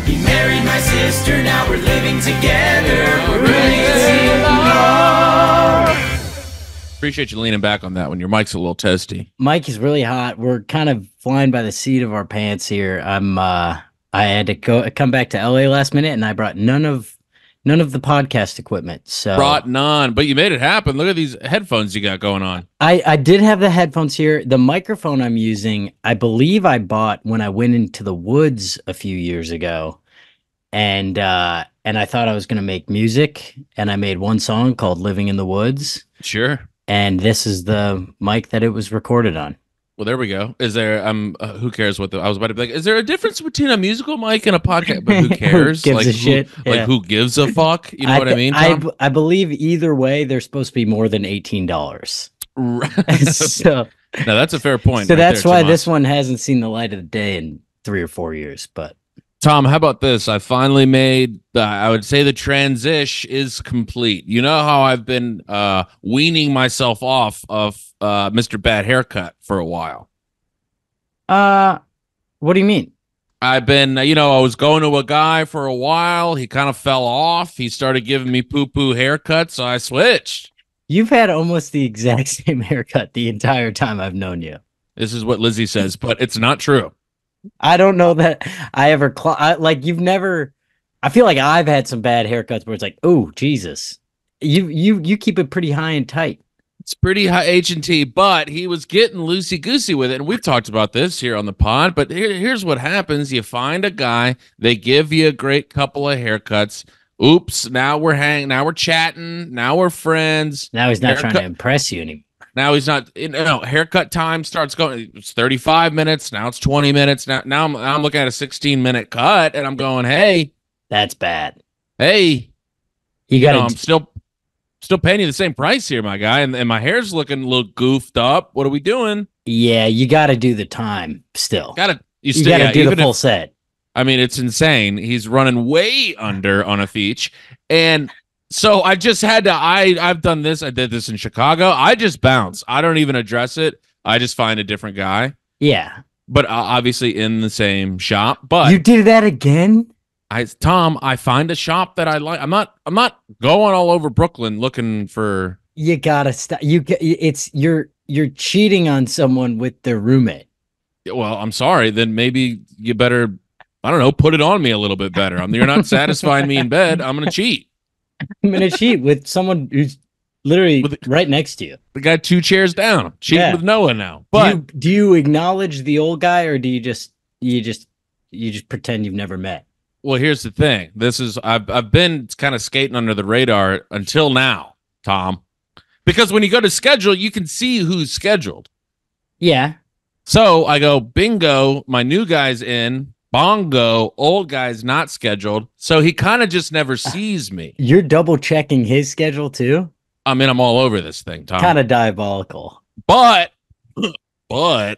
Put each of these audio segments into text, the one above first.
He married my sister, now we're living together. We're roommates-in-law. Appreciate you leaning back on that one. Your mic's a little toasty. Mike is really hot. We're kind of flying by the seat of our pants here. I had to come back to LA last minute, and I brought none of the podcast equipment. So Brought none, but you made it happen. Look at these headphones you got going on. I did have the headphones here. The microphone I'm using, I believe I bought when I went into the woods a few years ago, and I thought I was gonna make music, and I made one song called "Living in the Woods." Sure. And this is the mic that it was recorded on. Well, there we go. Is there who cares what I was about to be like, is there a difference between a musical mic and a podcast? But who cares? Who gives a shit? Like who gives a fuck? You know what I mean, Tom? I believe either way they're supposed to be more than $18. So now that's a fair point. So that's why this one hasn't seen the light of the day in 3 or 4 years. But Tom, how about this? I finally made, I would say the transition is complete. You know how I've been weaning myself off of Mr. Bad Haircut for a while? What do you mean? I've been, I was going to a guy for a while. He kind of fell off. He started giving me poo-poo haircuts, so I switched. You've had almost the exact same haircut the entire time I've known you. This is what Lizzie says, but it's not true. I don't know that I ever you've never. I feel like I've had some bad haircuts where it's like, oh Jesus, you keep it pretty high and tight. It's pretty high H&T, but he was getting loosey goosey with it, and we've talked about this here on the pod. But here's what happens: you find a guy, they give you a great couple of haircuts. Oops, now we're chatting, now we're friends. Now he's not trying to impress you anymore. Now he's not. Haircut time starts going. It's 35 minutes. Now it's 20 minutes. Now I'm looking at a 16-minute cut, and I'm going, hey, that's bad. Hey, you got. I'm still paying you the same price here, my guy, and my hair's looking a little goofed up. What are we doing? Yeah, you got to do the time still. You got to do the full set. I mean, it's insane. He's running way under on a feature, and. So I just had to, I've done this. I did this in Chicago. I just bounce. I don't even address it. I just find a different guy. Yeah. But obviously in the same shop. But you did that again? Tom, I find a shop that I like. I'm not going all over Brooklyn looking for. You gotta stop. You're cheating on someone with their roommate. Well, I'm sorry. Then maybe you better, I don't know, put it on me a little bit better. You're not satisfying me in bed. I'm going to cheat. I'm gonna cheat with someone who's literally right next to you. The guy 2 chairs down. Cheating with Noah now. But do you acknowledge the old guy, or do you just pretend you've never met? Well, here's the thing. I've been kind of skating under the radar until now, Tom. Because when you go to schedule, you can see who's scheduled. Yeah. So I go, bingo, my new guy's in. Bongo, old guy's not scheduled, so he kind of just never sees me. You're double checking his schedule too? I mean, I'm all over this thing, Tom. Kind of diabolical. But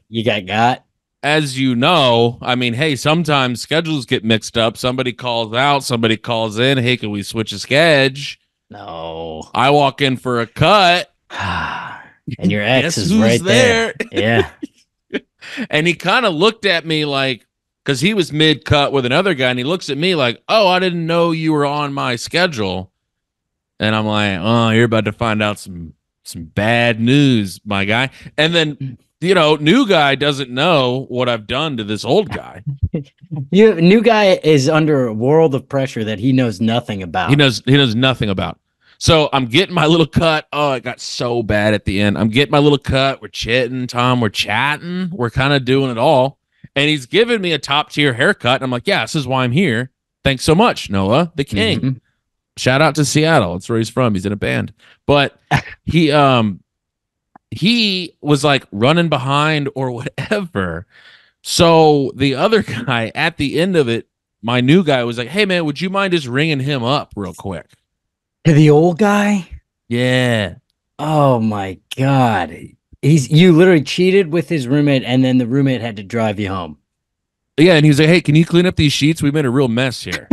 you got as you know, I mean, hey, sometimes schedules get mixed up. Somebody calls out, somebody calls in. Hey, can we switch a schedule? No. I walk in for a cut. And your ex is right there. Yeah. And he kind of looked at me like, because he was mid-cut with another guy, and he looks at me like, oh, I didn't know you were on my schedule. And I'm like, oh, you're about to find out some bad news, my guy. And then, new guy doesn't know what I've done to this old guy. New guy is under a world of pressure that he knows nothing about. He knows nothing about. So I'm getting my little cut. Oh, it got so bad at the end. I'm getting my little cut. We're chitting, Tom. We're chatting. We're kind of doing it all. And he's giving me a top-tier haircut. And I'm like, yeah, this is why I'm here. Thanks so much, Noah, the king. Mm-hmm. Shout out to Seattle. That's where he's from. He's in a band. But he was like running behind or whatever. So the other guy at the end of it, my new guy was like, hey, man, would you mind just ringing him up real quick? To the old guy? Yeah. Oh, my God. You literally cheated with his roommate, and then the roommate had to drive you home. Yeah, and he was like, hey, can you clean up these sheets? We made a real mess here.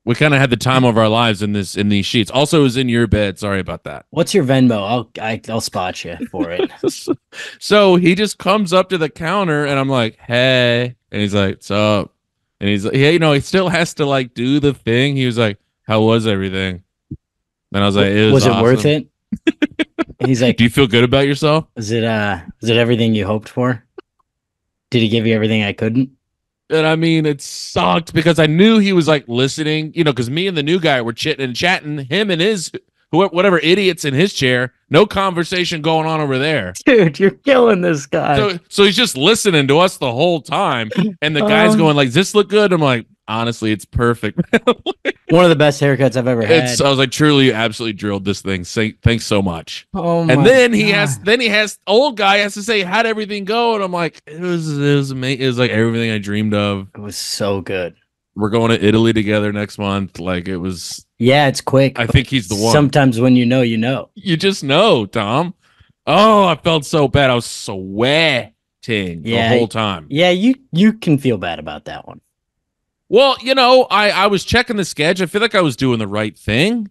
We kind of had the time of our lives in these sheets. Also, it was in your bed. Sorry about that. What's your Venmo? I'll spot you for it. So he just comes up to the counter, and I'm like, hey. And he's like, what's up? And he's like, yeah, you know, he still has to like do the thing. He was like, how was everything? And I was like, it was it awesome. worth it? And he's like, do you feel good about yourself? is it everything you hoped for? Did he give you everything I couldn't? And I mean, it sucked because I knew he was like listening, you know, because me and the new guy were chitting and chatting, him and his whatever idiots in his chair, no conversation going on over there. Dude, you're killing this guy. So he's just listening to us the whole time. And the guy's going like, does this look good? I'm like, honestly, it's perfect. One of the best haircuts I've ever had. I was like, truly, absolutely drilled this thing. Thanks so much. Oh and my then God. he has old guy has to say, how'd everything go? And I'm like, it was amazing. It was like everything I dreamed of. It was so good. We're going to Italy together next month. Like it was. Yeah, it's quick. I think he's the one. Sometimes when you know, you know. You just know, Tom. Oh, I felt so bad. I was sweating the whole time. Yeah, you can feel bad about that one. Well, you know, I was checking the sketch. I feel like I was doing the right thing.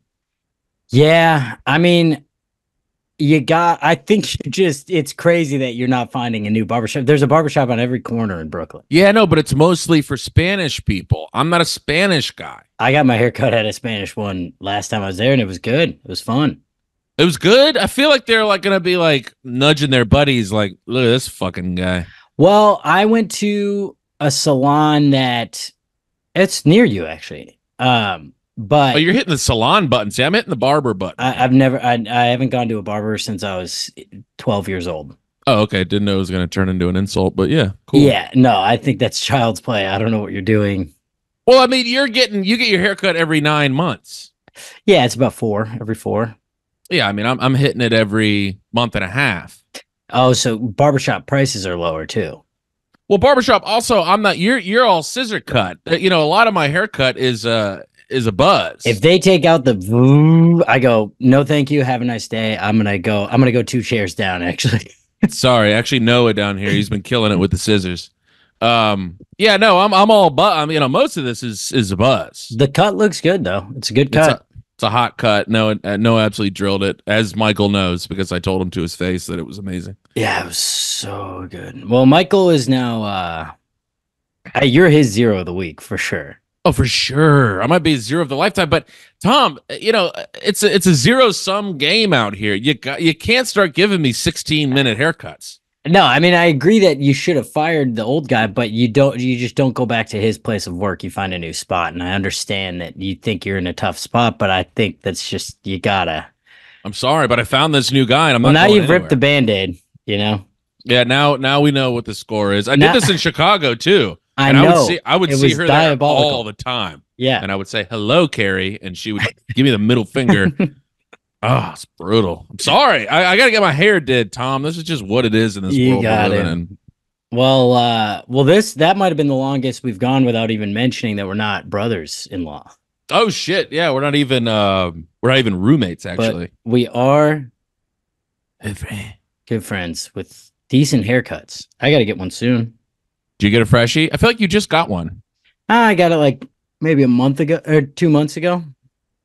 Yeah, I mean, I think it's crazy that you're not finding a new barbershop. There's a barbershop on every corner in Brooklyn. Yeah, no, but it's mostly for Spanish people. I'm not a Spanish guy. I got my hair cut at a Spanish one last time I was there, and it was good. It was fun. It was good. I feel like they're like going to be like nudging their buddies like, look at this fucking guy. Well, I went to a salon that it's near you, actually. But you're hitting the salon button. See, I'm hitting the barber button. I haven't gone to a barber since I was 12 years old. Oh, okay. Didn't know it was going to turn into an insult, but yeah, cool. Yeah, no, I think that's child's play. I don't know what you're doing. Well, I mean, you get your haircut every 9 months. Yeah, it's about every 4. Yeah, I mean, I'm hitting it every month and a half. Oh, so barbershop prices are lower too. Well, barbershop also, I'm not. You're all scissor cut. You know, a lot of my haircut is a buzz. If they take out the, I go, no, thank you. Have a nice day. I'm gonna go 2 chairs down. Actually, sorry, actually Noah down here. He's been killing it with the scissors. Yeah, no, I'm all but. You know, most of this is a buzz. The cut looks good though. It's a good cut. It's a hot cut. No, absolutely drilled it, as Michael knows because I told him to his face that it was amazing. Yeah, it was so good. Well, Michael is now. You're his 0 of the week for sure. Oh, for sure. I might be a 0 of the lifetime, but Tom, you know, it's a 0-sum game out here. You can't start giving me 16-minute haircuts. No, I mean, I agree that you should have fired the old guy, but you just don't go back to his place of work. You find a new spot. And I understand that you think you're in a tough spot, but I think that's just, you gotta. I'm sorry, but I found this new guy and I'm not now going you've anywhere. ripped the Band-Aid, you know? Yeah, now we know what the score is. I did this in Chicago too. I know. I would see her there all the time. Yeah. And I would say, hello, Carrie. And she would give me the middle finger. Oh, it's brutal. I'm sorry. I got to get my hair did, Tom. This is just what it is in this world we're living in. Well, that might have been the longest we've gone without even mentioning that we're not brothers-in-law. Oh shit! Yeah, we're not even roommates actually. But we are good friends with decent haircuts. I got to get one soon. Did you get a freshie? I feel like you just got one. I got it like maybe a month ago or 2 months ago.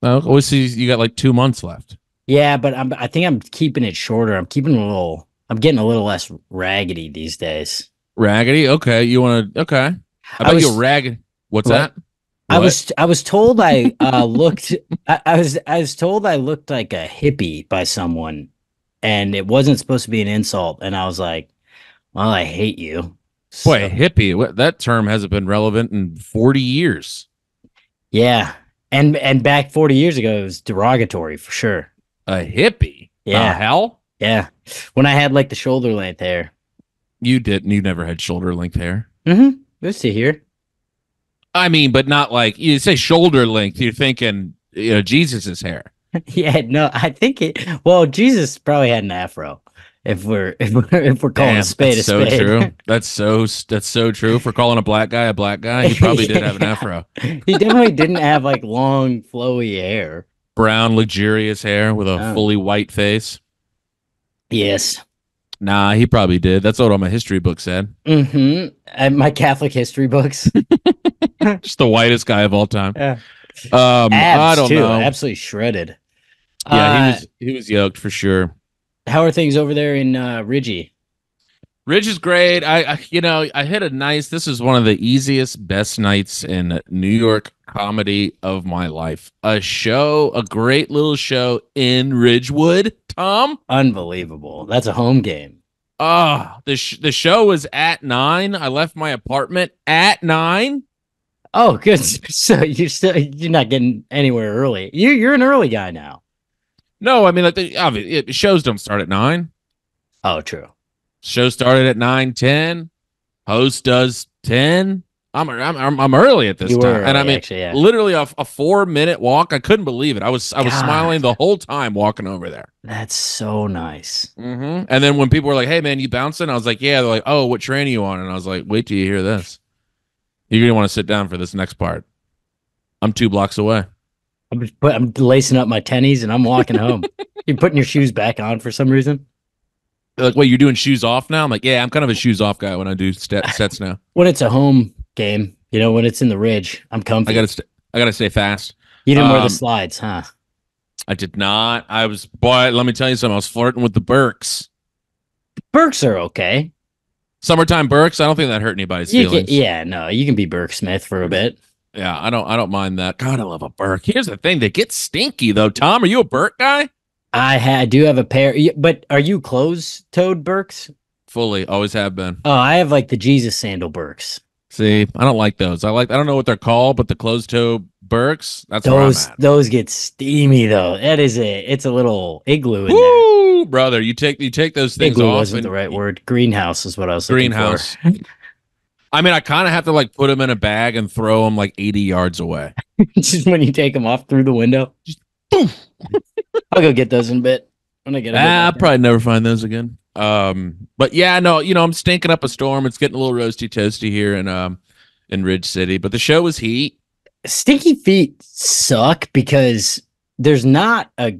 Oh, we see you got like 2 months left. Yeah, but I think I'm keeping it shorter. I'm getting a little less raggedy these days. Raggedy? Okay. You want to, okay. I bet you're ragged. What's that? What? I was told I looked, I was told I looked like a hippie by someone and it wasn't supposed to be an insult. And I was like, well, I hate you. Boy, hippie. That term hasn't been relevant in 40 years. Yeah. And back 40 years ago, it was derogatory for sure. A hippie? Yeah. Hell? Yeah. When I had like the shoulder length hair. You didn't. You never had shoulder length hair. Mm-hmm. Let's see here. I mean, but not like you say shoulder length. You're thinking, Jesus's hair. Yeah. No, I think well, Jesus probably had an afro. If we're calling a spade a spade. So true. That's so true. If we're calling a black guy, he probably did have an afro. He definitely didn't have like long, flowy hair. Brown, luxurious hair with a fully white face. Yes. Nah, he probably did. That's what all my history books said. Mm-hmm. And my Catholic history books. Just the whitest guy of all time. Yeah. Abs I don't too. know. Absolutely shredded. Yeah, he was yoked for sure. How are things over there in Ridgie? Ridge is great. I hit a nice. This is one of the easiest, best nights in New York comedy of my life. A great little show in Ridgewood. Tom, Unbelievable. That's a home game. the show was at 9. I left my apartment at 9. Oh, good. So you're not getting anywhere early. You're an early guy now. No, I mean like the shows don't start at 9. Oh, true. Show started at 9:10. Host does 10. I'm early at this You were time, early, and I mean, actually, yeah. literally a 4-minute walk. I couldn't believe it. I was God. smiling the whole time walking over there. That's so nice. And then when people were like, "Hey, man, you bouncing?" I was like, "Yeah." They're like, "Oh, what train are you on?" And I was like, "Wait till you hear this. You're gonna want to sit down for this next part. I'm 2 blocks away." I'm lacing up my tennies and I'm walking home. You're putting your shoes back on for some reason. They're like, "Wait, you're doing shoes off now?" I'm like, "Yeah, I'm kind of a shoes off guy when I do sets now. When it's a home game, when it's in the Ridge, I'm comfy. I gotta stay fast." You didn't wear the slides, huh? I did not. Boy, let me tell you something. I was flirting with the Burks. Burks are okay. Summertime Burks. I don't think that hurt anybody's feelings. You can be Burke Smith for a bit. Yeah, I don't mind that. God, I love a Burke. Here's the thing. They get stinky though. Tom, are you a Burke guy? I do have a pair, but are you closed-toed Burks? Fully, always have been. Oh, I have like the Jesus sandal Burks. See, I don't like those. I don't know what they're called, but the closed-toe Burks, that's where I'm at. Those get steamy though. It's a little igloo in Woo, brother. You take those things igloo off. wasn't the right word. Greenhouse is what I was looking Greenhouse. for. I mean, I kind of have to like put them in a bag and throw them like 80 yards away. Just when you take them off through the window. Just poof. I'll go get those in a bit when I get. I'll probably never find those again. But yeah, no, I'm stinking up a storm. It's getting a little roasty toasty here in Ridge City. But the show was heat. Stinky feet suck because there's not a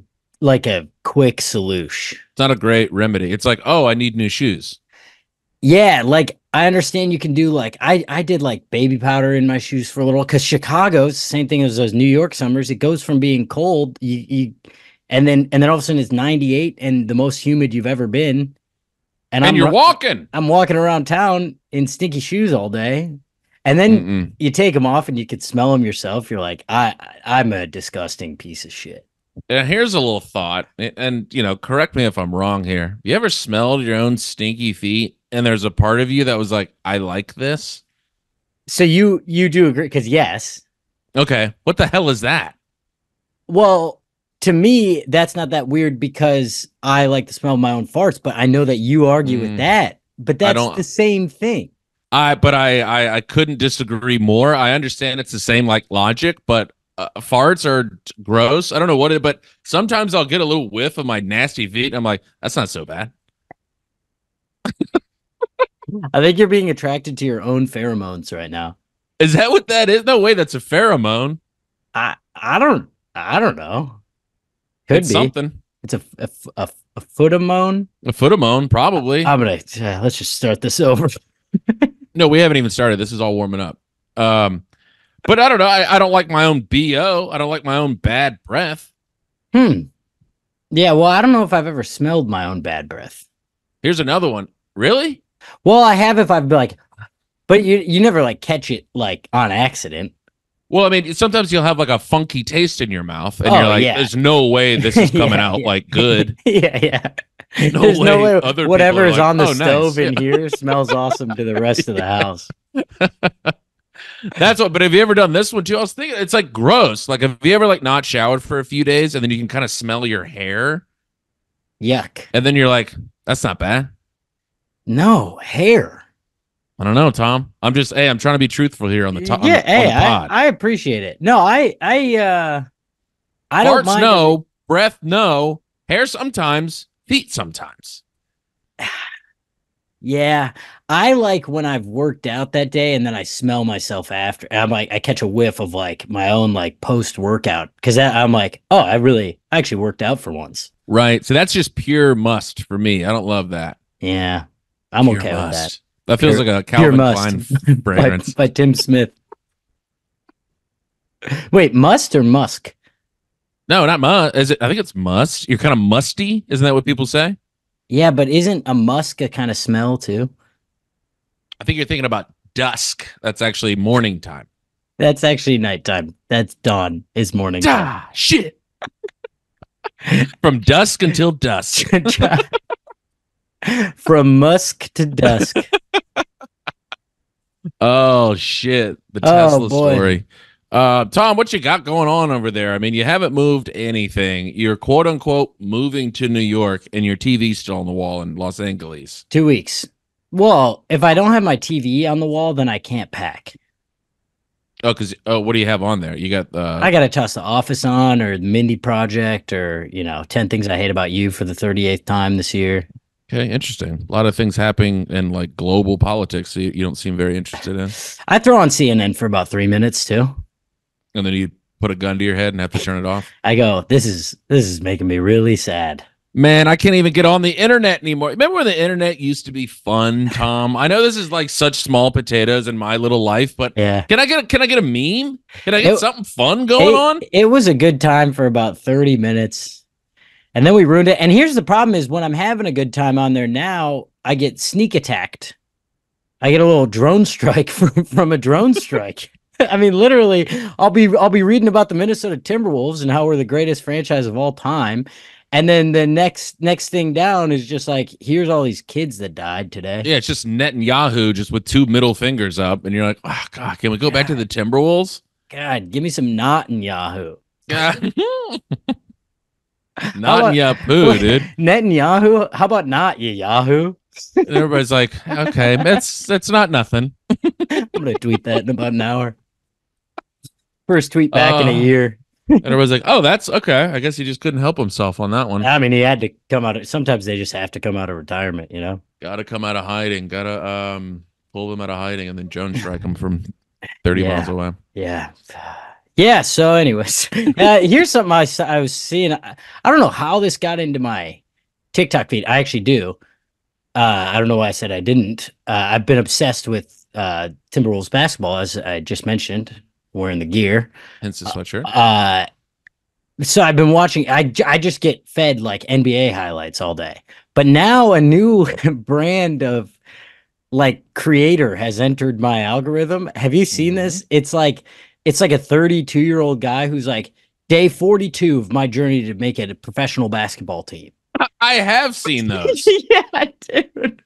quick solution. It's not a great remedy. It's like, oh, I need new shoes. Yeah, like I understand you can do like I did like baby powder in my shoes for a little because Chicago's the same thing as those New York summers. It goes from being cold, and then all of a sudden it's 98 and the most humid you've ever been. And you're walking. I'm walking around town in stinky shoes all day. And then you take them off and you could smell them yourself. You're like, I'm a disgusting piece of shit. And here's a little thought, and correct me if I'm wrong here. You ever smelled your own stinky feet and there's a part of you that was like, I like this? So you do agree? Because yes. Okay. What the hell is that? Well, to me, that's not that weird because I like to smell my own farts, but I know that you argue with that. But that's the same thing. I couldn't disagree more. I understand it's the same like logic, but farts are gross. I don't know what it, but sometimes I'll get a little whiff of my nasty feet. And I'm like, that's not so bad. I think you're being attracted to your own pheromones right now. Is that what that is? No way. That's a pheromone. I don't know. Could it's be something. It's a footamone. A footamone, probably. I'm gonna let's just start this over. No, we haven't even started. This is all warming up. But I don't know. I don't like my own BO. I don't like my own bad breath. Yeah, well, I don't know if I've ever smelled my own bad breath. Here's another one. Really? Well, I have if I've been like, but you never like catch it like on accident. Well, I mean, sometimes you'll have like a funky taste in your mouth, and you're like, "There's no way this is coming out like good." Yeah. There's no way. Whatever is like, on the stove nice. in here smells awesome to the rest of the house. That's what. But have you ever done this one too? I was thinking it's like gross. Like, have you ever like not showered for a few days, and then you can kind of smell your hair? Yuck. And then you're like, "That's not bad." No hair. I don't know, Tom. I'm trying to be truthful here on the top. Yeah, on the pod. I appreciate it. No, I don't mind. No, breath, no, hair sometimes, feet sometimes. Yeah, I like when I've worked out that day and then I smell myself after. I'm like, I catch a whiff of like my own like post workout because I'm like, oh, I actually worked out for once. Right. So that's just pure must for me. I don't love that. Yeah, I'm pure okay must. with that. That feels like a Calvin Klein fragrance. by Tim Smith. Wait, must or musk? No, not must. Is it? I think it's must. You're kind of musty. Isn't that what people say? Yeah, but isn't a musk a kind of smell too? I think you're thinking about dusk. That's actually morning time. That's actually nighttime. That's dawn is morning time. Ah, shit. From dusk until dusk. From musk to dusk. Oh shit. The Oh, Tesla boy. story. Tom, what you got going on over there? I mean, you haven't moved anything. You're quote unquote moving to New York and your TV's still on the wall in Los Angeles. 2 weeks. Well, if I don't have my TV on the wall, then I can't pack. Oh, what do you have on there? You got I got to toss The Office on or the Mindy Project or, 10 Things I Hate About You for the 38th time this year. Okay, interesting. A lot of things happening in like global politics you don't seem very interested in. I throw on CNN for about 3 minutes too. And then you put a gun to your head and have to turn it off. I go, this is making me really sad. Man, I can't even get on the internet anymore. Remember when the internet used to be fun, Tom? I know this is like such small potatoes in my little life, but Yeah. can I get a meme? Can I get something fun going on? It was a good time for about 30 minutes. And then we ruined it. And here's the problem is when I'm having a good time on there now, I get sneak attacked. I get a little drone strike from a drone strike. I mean, literally, I'll be reading about the Minnesota Timberwolves and how we're the greatest franchise of all time. And then the next thing down is just like, here's all these kids that died today. Yeah, it's just Netanyahu just with two middle fingers up. And you're like, oh, God, can we go back to the Timberwolves? God, give me some Netanyahu. Netanyahu, dude. Netanyahu? How about not you, Yahoo? And everybody's like, okay, that's not nothing. I'm going to tweet that in about an hour. First tweet back in a year. And everybody's like, oh, that's okay. I guess he just couldn't help himself on that one. I mean, he had to come out. Sometimes they just have to come out of retirement, Gotta come out of hiding. Gotta pull them out of hiding and then Jones strike them from 30 miles away. Yeah. Yeah. So, anyways, here's something I was seeing. I don't know how this got into my TikTok feed. I actually do. I don't know why I said I didn't. I've been obsessed with Timberwolves basketball, as I just mentioned, wearing the gear. Hence the sweatshirt. So I've been watching. I just get fed like NBA highlights all day. But now a new brand of like creator has entered my algorithm. Have you seen this? It's like a 32-year-old guy who's like, day 42 of my journey to make it a professional basketball team. I have seen those. Yeah, dude.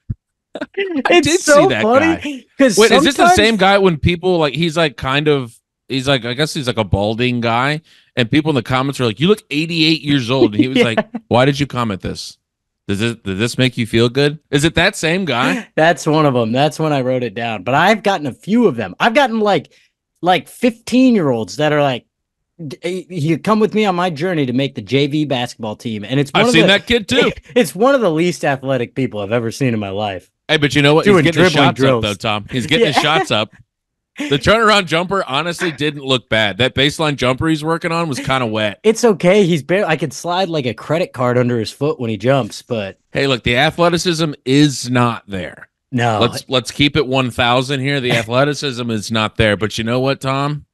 I did see that guy. Wait, is this the same guy when people like he's like I guess he's like a balding guy, and people in the comments are like, "You look 88 years old," and he was like, "Why did you comment this? Did this make you feel good?" Is it that same guy? That's one of them. That's when I wrote it down. But I've gotten a few of them. I've gotten like 15-year-olds that are like, you come with me on my journey to make the JV basketball team, and I've seen that kid too. It's one of the least athletic people I've ever seen in my life. Hey, but you know what? He's getting his shots drills up though, Tom. He's getting his shots up. The turnaround jumper honestly didn't look bad. That baseline jumper he's working on was kind of wet. It's okay. I could slide like a credit card under his foot when he jumps, but hey, look, the athleticism is not there. No, let's keep it 1,000 here. The athleticism is not there, but you know what, Tom?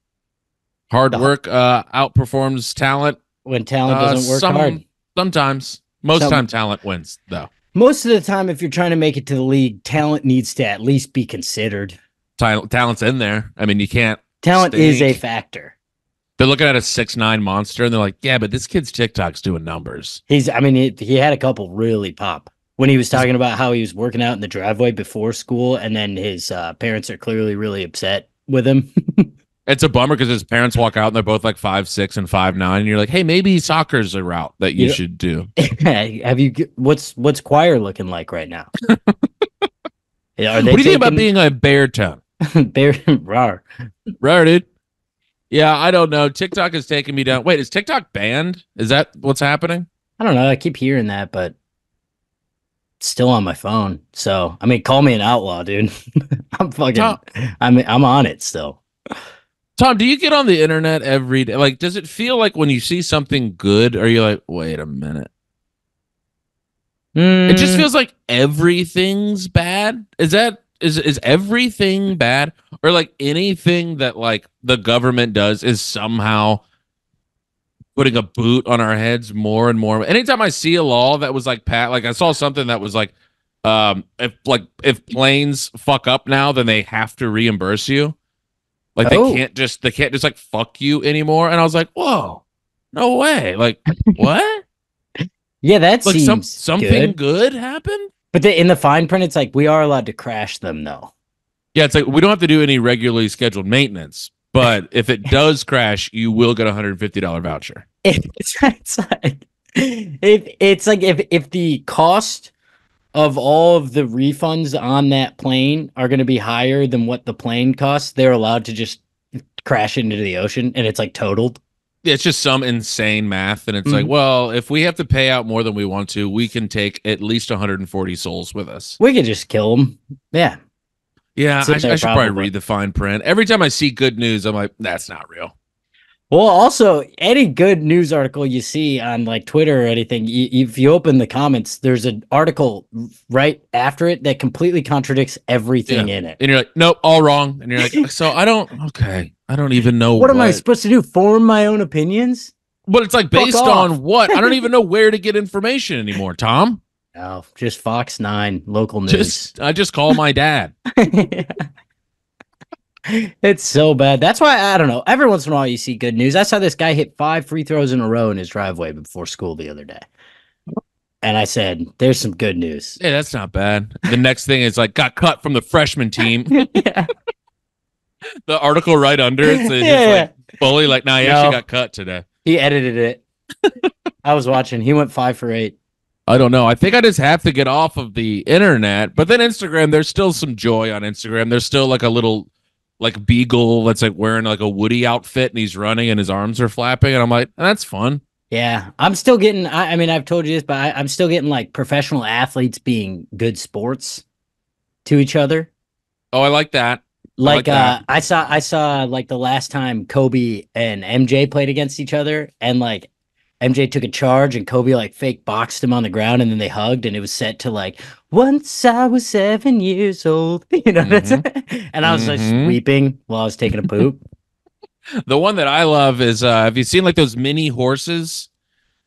Hard work outperforms talent. When talent doesn't work hard. Sometimes. Most time talent wins, though. Most of the time, if you're trying to make it to the league, talent needs to at least be considered. Talent's in there. I mean, you can't. Talent is a factor. They're looking at a 6'9" monster, and they're like, yeah, but this kid's TikTok's doing numbers. He had a couple really pop. When he was talking about how he was working out in the driveway before school, and then his parents are clearly really upset with him. It's a bummer because his parents walk out and they're both like 5'6" and 5'9", and you're like, hey, maybe soccer's a route that you should do. Have you? What's choir looking like right now? What do you think about being a baritone? Bear, rawr, dude. Yeah, I don't know. TikTok is taking me down. Wait, is TikTok banned? Is that what's happening? I don't know. I keep hearing that, but it's still on my phone. So, I mean, call me an outlaw, dude. I'm on it still. Tom, do you get on the internet every day? Like, does it feel like when you see something good, are you like, wait a minute? It just feels like everything's bad. Is everything bad? Or like anything that like the government does is somehow putting a boot on our heads more and more. Anytime I see a law that was like I saw something that was like If planes fuck up now, then they have to reimburse you. Like Oh, they can't just like fuck you anymore. And I was like, whoa, no way. Like what? yeah, that Like seems something good. good happened? But in the fine print, it's like we are allowed to crash them, though. Yeah, it's like we don't have to do any regularly scheduled maintenance, but if it does crash, you will get a $150 voucher. It's like if the cost of all of the refunds on that plane are going to be higher than what the plane costs, they're allowed to just crash into the ocean, and it's like totaled. Yeah, it's just some insane math, and it's like, Mhm. well, if we have to pay out more than we want to, we can take at least 140 souls with us. We could just kill them. Yeah, Yeah, sit there I should probably probably. read the fine print. Every time I see good news, I'm like, that's not real. Well, also, any good news article you see on like Twitter or anything, if you open the comments, there's an article right after it that completely contradicts everything Yeah. in it. And you're like, nope, all wrong. And you're like, so okay, I don't even know What am I supposed to do? Form my own opinions? But it's like Fuck based off. on what? I don't even know where to get information anymore, Tom. Oh, just Fox 9 local news. I just call my dad. It's so bad. That's why I don't know. Every once in a while, you see good news. I saw this guy hit 5 free throws in a row in his driveway before school the other day, and I said, "There's some good news." Hey, that's not bad. The next thing is like got cut from the freshman team. Yeah, The article right under it says like fully like, nah, he actually got cut today. he edited it. I was watching. He went 5 for 8. I don't know. I think I just have to get off of the internet. But then Instagram, there's still some joy on Instagram. There's still like a little like beagle that's like wearing like a Woody outfit and he's running and his arms are flapping. And I'm like, that's fun. Yeah, I'm still getting. I mean, I've told you this, but I'm still getting like professional athletes being good sports to each other. Oh, I like that. Like, that. I saw like the last time Kobe and MJ played against each other, and like MJ took a charge and Kobe like fake boxed him on the ground, and then they hugged, and it was set to like "Once I was 7 years old," you know. And I was just weeping while I was taking a poop. The one that I love is have you seen like those mini horses?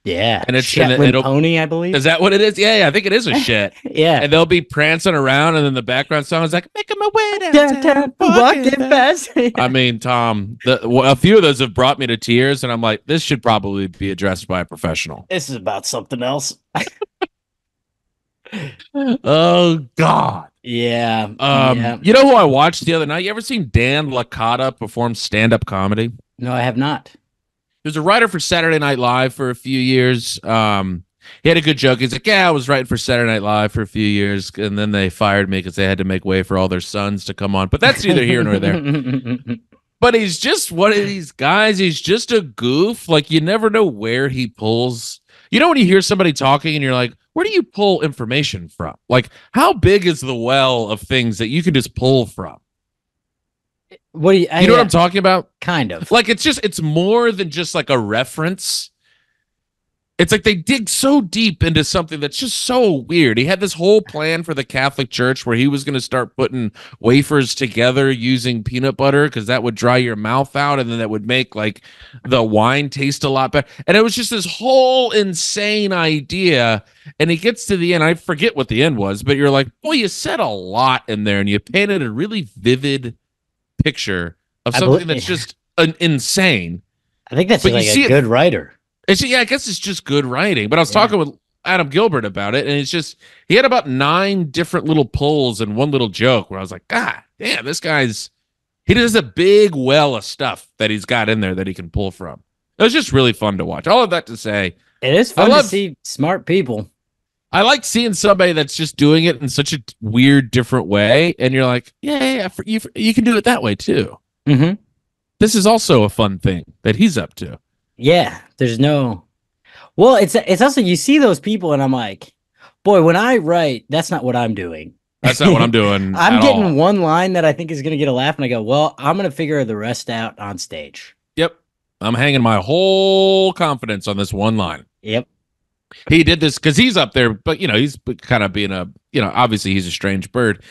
Yeah, And it's Shetland pony, I believe. Is that what it is? Yeah, I think it is a shit. Yeah, And they'll be prancing around, and then the background song is like "Making My Way downtown, Downtown, walking fast. I mean, Tom, a few of those have brought me to tears, and I'm like, this should probably be addressed by a professional. This is about something else. Oh God. Yeah. You know who I watched the other night? You ever seen Dan Licata perform stand-up comedy? No, I have not. He was a writer for Saturday Night Live for a few years. He had a good joke. He's like, yeah, I was writing for Saturday Night Live for a few years, and then they fired me because they had to make way for all their sons to come on. But that's neither here nor there. But he's just one of these guys. He's just a goof. Like, you never know where he pulls. You know when you hear somebody talking and you're like, where do you pull information from? Like, how big is the well of things that you can just pull from? What do you know what I'm talking about? Kind of. Like, it's more than just like a reference. It's like they dig so deep into something that's just so weird. He had this whole plan for the Catholic Church where he was going to start putting wafers together using peanut butter because that would dry your mouth out, and then that would make like the wine taste a lot better. And it was just this whole insane idea. And he gets to the end. I forget what the end was, but you're like, boy, you said a lot in there, and you painted a really vivid picture of something that's just insane. I think that's like a good writer. Yeah, I guess it's just good writing. But I was talking with Adam Gilbert about it, and it's just he had about 9 different little pulls and one little joke where I was like, God damn, he does a big well of stuff that he's got in there that he can pull from. It was just really fun to watch. All of that to say, it is fun to see smart people. I like seeing somebody that's just doing it in such a weird, different way, and you're like, yeah, you can do it that way too. Mm-hmm. This is also a fun thing that he's up to. Yeah, there's no. Well, it's also you see those people, and I'm like, boy, when I write, that's not what I'm doing. That's not what I'm doing. I'm getting one line that I think is going to get a laugh, and I go, well, I'm going to figure the rest out on stage. Yep, I'm hanging my whole confidence on this one line. Yep. He did this because he's up there, but he's kind of being obviously he's a strange bird,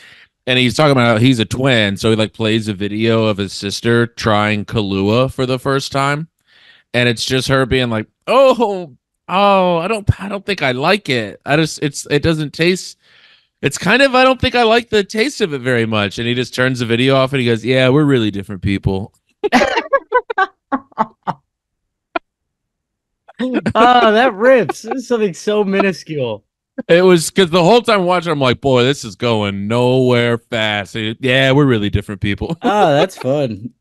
and he's talking about how he's a twin, so he like plays a video of his sister trying Kahlua for the first time. And it's just her being like, oh, I don't think I like it. It doesn't taste It's kind of, I don't think I like the taste of it very much. And he just turns the video off and he goes, yeah, we're really different people. Oh, that rips. It's something so minuscule. It was because the whole time watching, I'm like, boy, this is going nowhere fast. Yeah, we're really different people. Oh, that's fun.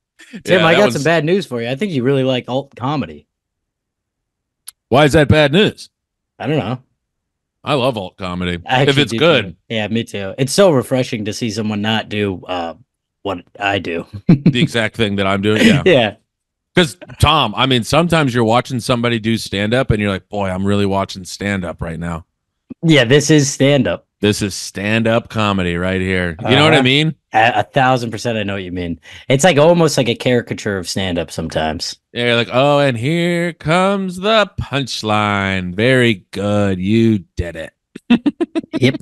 Tim, Yeah, I that got was- some bad news for you. I think you really like alt comedy. Why is that bad news? I don't know. I love alt comedy. I If actually it's do good. too. Yeah, me too. It's so refreshing to see someone not do what I do. The exact thing that I'm doing. Yeah. Yeah. Because, Tom, I mean, sometimes you're watching somebody do stand up and you're like, boy, I'm really watching stand up right now. Yeah, this is stand up. This is stand up comedy right here. You know what I Uh-huh. mean? 1,000% I know what you mean. It's like almost like a caricature of stand up sometimes. Yeah, you're like, oh, and here comes the punchline. Very good. You did it. Yep.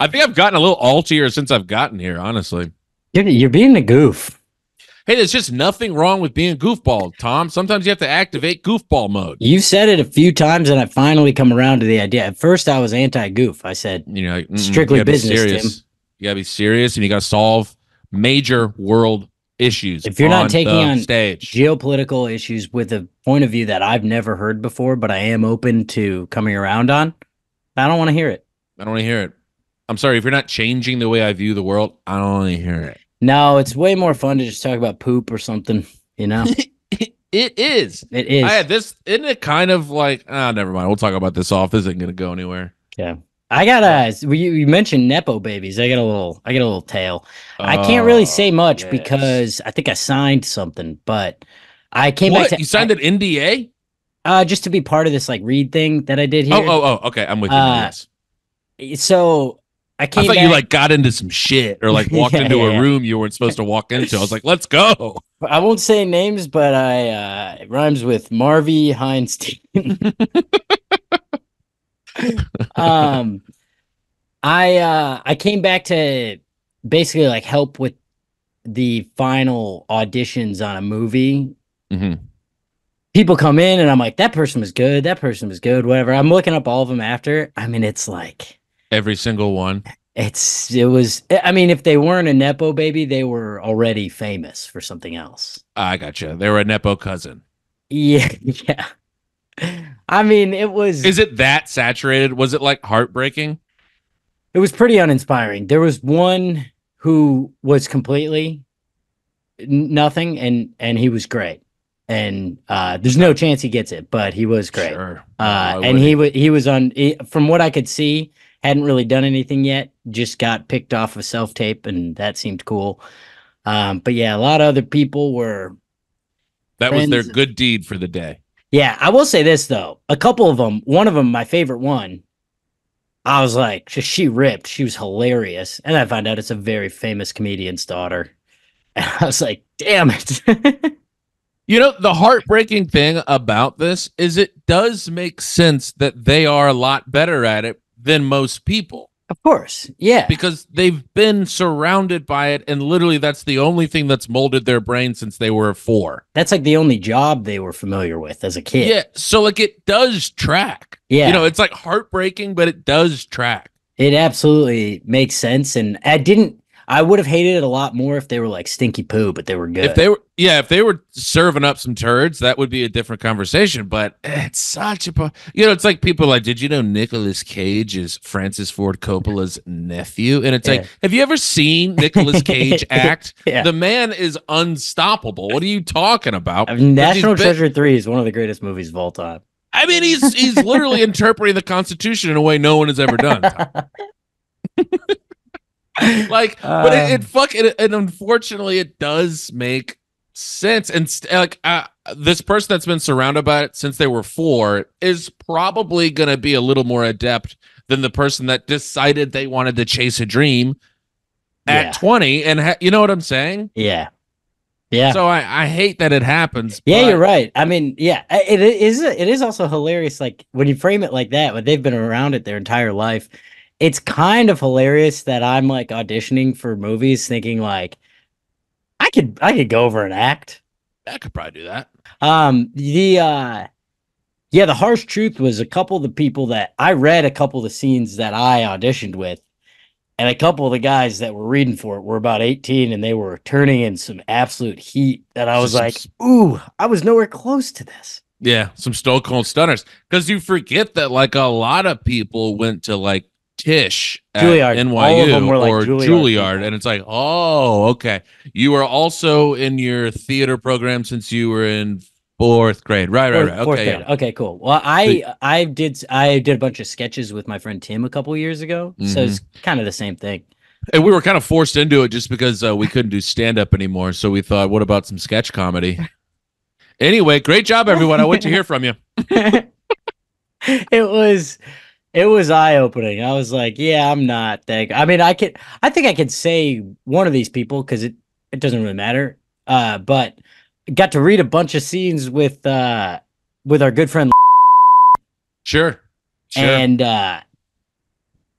I think I've gotten a little altier since I've gotten here, honestly. You're being a goof. Hey, there's just nothing wrong with being a goofball, Tom. Sometimes you have to activate goofball mode. You've said it a few times, and I finally come around to the idea. At first, I was anti-goof. I said, You know, like, Strictly you gotta be business, serious. Tim. You gotta be serious, and you gotta solve major world issues. If you're not taking the on stage, geopolitical issues with a point of view that I've never heard before, but I am open to coming around on, I don't want to hear it. I don't want to hear it. I'm sorry if you're not changing the way I view the world. I don't want to hear it. No, it's way more fun to just talk about poop or something, you know? It is. It is. I had this. Isn't it kind of like? Never mind. We'll talk about this off. This isn't going to go anywhere. Yeah. I got you mentioned Nepo babies. I got a little tale. I can't really say much yes. because I think I signed something, but I came What? back to You signed an NDA? just to be part of this like read thing that I did here. Oh. Okay. I'm with you. Yes. So I I came thought back, you like got into some shit or like walked Yeah, into yeah, a yeah. room you weren't supposed to walk into. I was like, let's go. I won't say names, but it rhymes with Marvy Heinstein. I came back to basically like help with the final auditions on a movie. Mhm. People come in and I'm like, that person was good, whatever. I'm looking up all of them after. I mean, it's like Every single one. I mean, if they weren't a Nepo baby, they were already famous for something else. I gotcha. They were a Nepo cousin. Yeah, yeah. I mean, it was Is it that saturated? Was it like heartbreaking? pretty uninspiring. There was one who was completely nothing and he was great. And there's no chance he gets it, but he was great. Sure. And he was on from what I could see, hadn't really done anything yet, just got picked off of self-tape, and that seemed cool. But yeah, a lot of other people were That was their friends. good deed for the day. Yeah, I will say this though. A couple of them, one of them, my favorite one, I was like, she ripped. She was hilarious. And I found out it's a very famous comedian's daughter. And I was like, damn it. You know, the heartbreaking thing about this is it does make sense that they are a lot better at it than most people Of course. Yeah. because they've been surrounded by it. And literally, that's the only thing that's molded their brain since they were 4. That's like the only job they were familiar with as a kid. Yeah. So, like, it does track. Yeah. You know, it's like heartbreaking, but it does track. It absolutely makes sense. And I would have hated it a lot more if they were like stinky poo, but they were good. If they were serving up some turds, that would be a different conversation. But it's such a, it's like people like, did you know Nicolas Cage is Francis Ford Coppola's nephew? And it's Yeah. like, have you ever seen Nicolas Cage act? Yeah. The man is unstoppable. What are you talking about? National He's been- Treasure 3 is one of the greatest movies of all time. I mean, he's literally interpreting the Constitution in a way no one has ever done. Like, but and unfortunately, it does make sense. And this person that's been surrounded by it since they were 4 is probably going to be a little more adept than the person that decided they wanted to chase a dream at Yeah. 20. And you know what I'm saying? Yeah. Yeah. So I hate that it happens. Yeah, but you're right. I mean, yeah, it is also hilarious. Like when you frame it like that, when they've been around it their entire life, it's kind of hilarious that I'm like auditioning for movies thinking like I could go over an act. I could probably do that. Yeah, the harsh truth was a couple of the people that I read, a couple of the scenes that I auditioned with, and a couple of the guys that were reading for it were about 18 and they were turning in some absolute heat that I It's was just like, ooh, I was nowhere close to this. Yeah, some stone cold stunners. Because you forget that like a lot of people went to like Tisch at Juilliard, all of them NYU were like or Juilliard Juilliard, people. and it's like, oh, okay. You were also in your theater program since you were in fourth grade, right? Fourth Okay, grade. yeah. Okay, cool. Well, So, I did a bunch of sketches with my friend Tim a couple years ago, so mhm. it's kind of the same thing. And we were kind of forced into it just because we couldn't do stand up anymore. So we thought, what about some sketch comedy? Anyway, great job, everyone. I wait to hear from you. It was it was eye opening. I was like, yeah, I'm not that. I mean, I think I could say one of these people because it doesn't really matter. But got to read a bunch of scenes with our good friend, Sure. and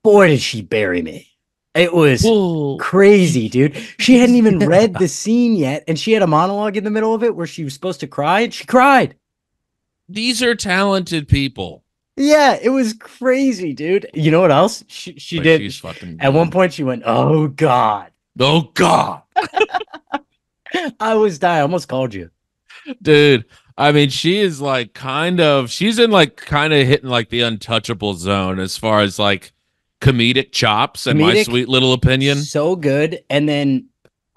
boy, did she bury me. It was Ooh. crazy, dude. She hadn't even read the scene yet, and she had a monologue in the middle of it where she was supposed to cry, and she cried. These are talented people. Yeah, it was crazy, dude. You know what else she Like, did? she's fucking At one point, she went, "Oh God." Oh God. I was dying. I almost called you. Dude, I mean, she is like she's in like kind of hitting like the untouchable zone as far as like comedic chops, in my Comedic, sweet little opinion. so good, and then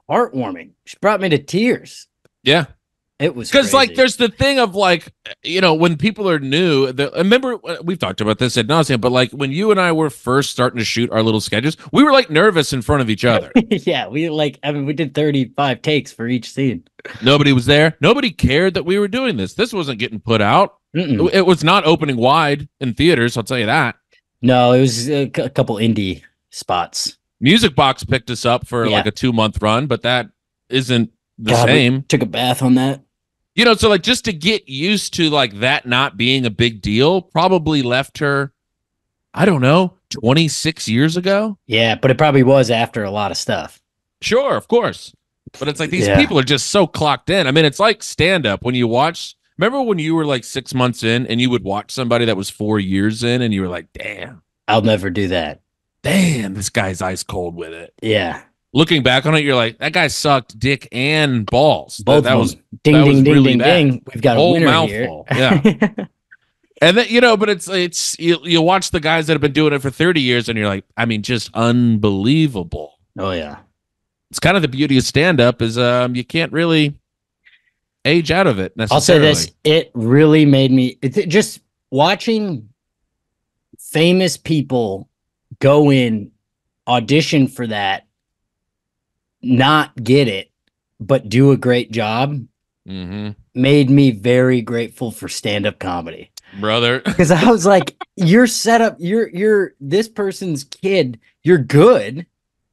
heartwarming. She brought me to tears. Yeah. It was Because like crazy. there's the thing of like, when people are new, remember we've talked about this ad nauseam, but like when you and I were first starting to shoot our little sketches, we were like nervous in front of each other. Yeah, we did 35 takes for each scene. Nobody was there. Nobody cared that we were doing this. This wasn't getting put out. Mm-mm. It was not opening wide in theaters. I'll tell you that. No, it was a couple indie spots. Music Box picked us up for Yeah. like a 2-month run, but that isn't the God, we same. took a bath on that. So like just to get used to like that not being a big deal probably left her, I don't know, 26 years ago. Yeah, but it probably was after a lot of stuff. Sure, of course. But it's like these Yeah. people are just so clocked in. I mean, it's like stand up when you watch. Remember when you were like 6 months in and you would watch somebody that was 4 years in and you were like, I'll never do that. damn, this guy's ice cold with it. Yeah. Looking back on it, you're like, that guy sucked dick and balls. Both that of was them. Ding, that ding, was ding, really ding, bad. ding. We've got a Whole winner mouthful. here. Yeah. And then, but it's you watch the guys that have been doing it for 30 years and you're like, I mean, just unbelievable. Oh, yeah. It's kind of the beauty of stand up is you can't really age out of it necessarily. I'll say this. It really made me just watching famous people go in, audition for that, not get it, but do a great job, made me very grateful for stand-up comedy. Brother. Because I was like, you're set up, you're this person's kid, you're good.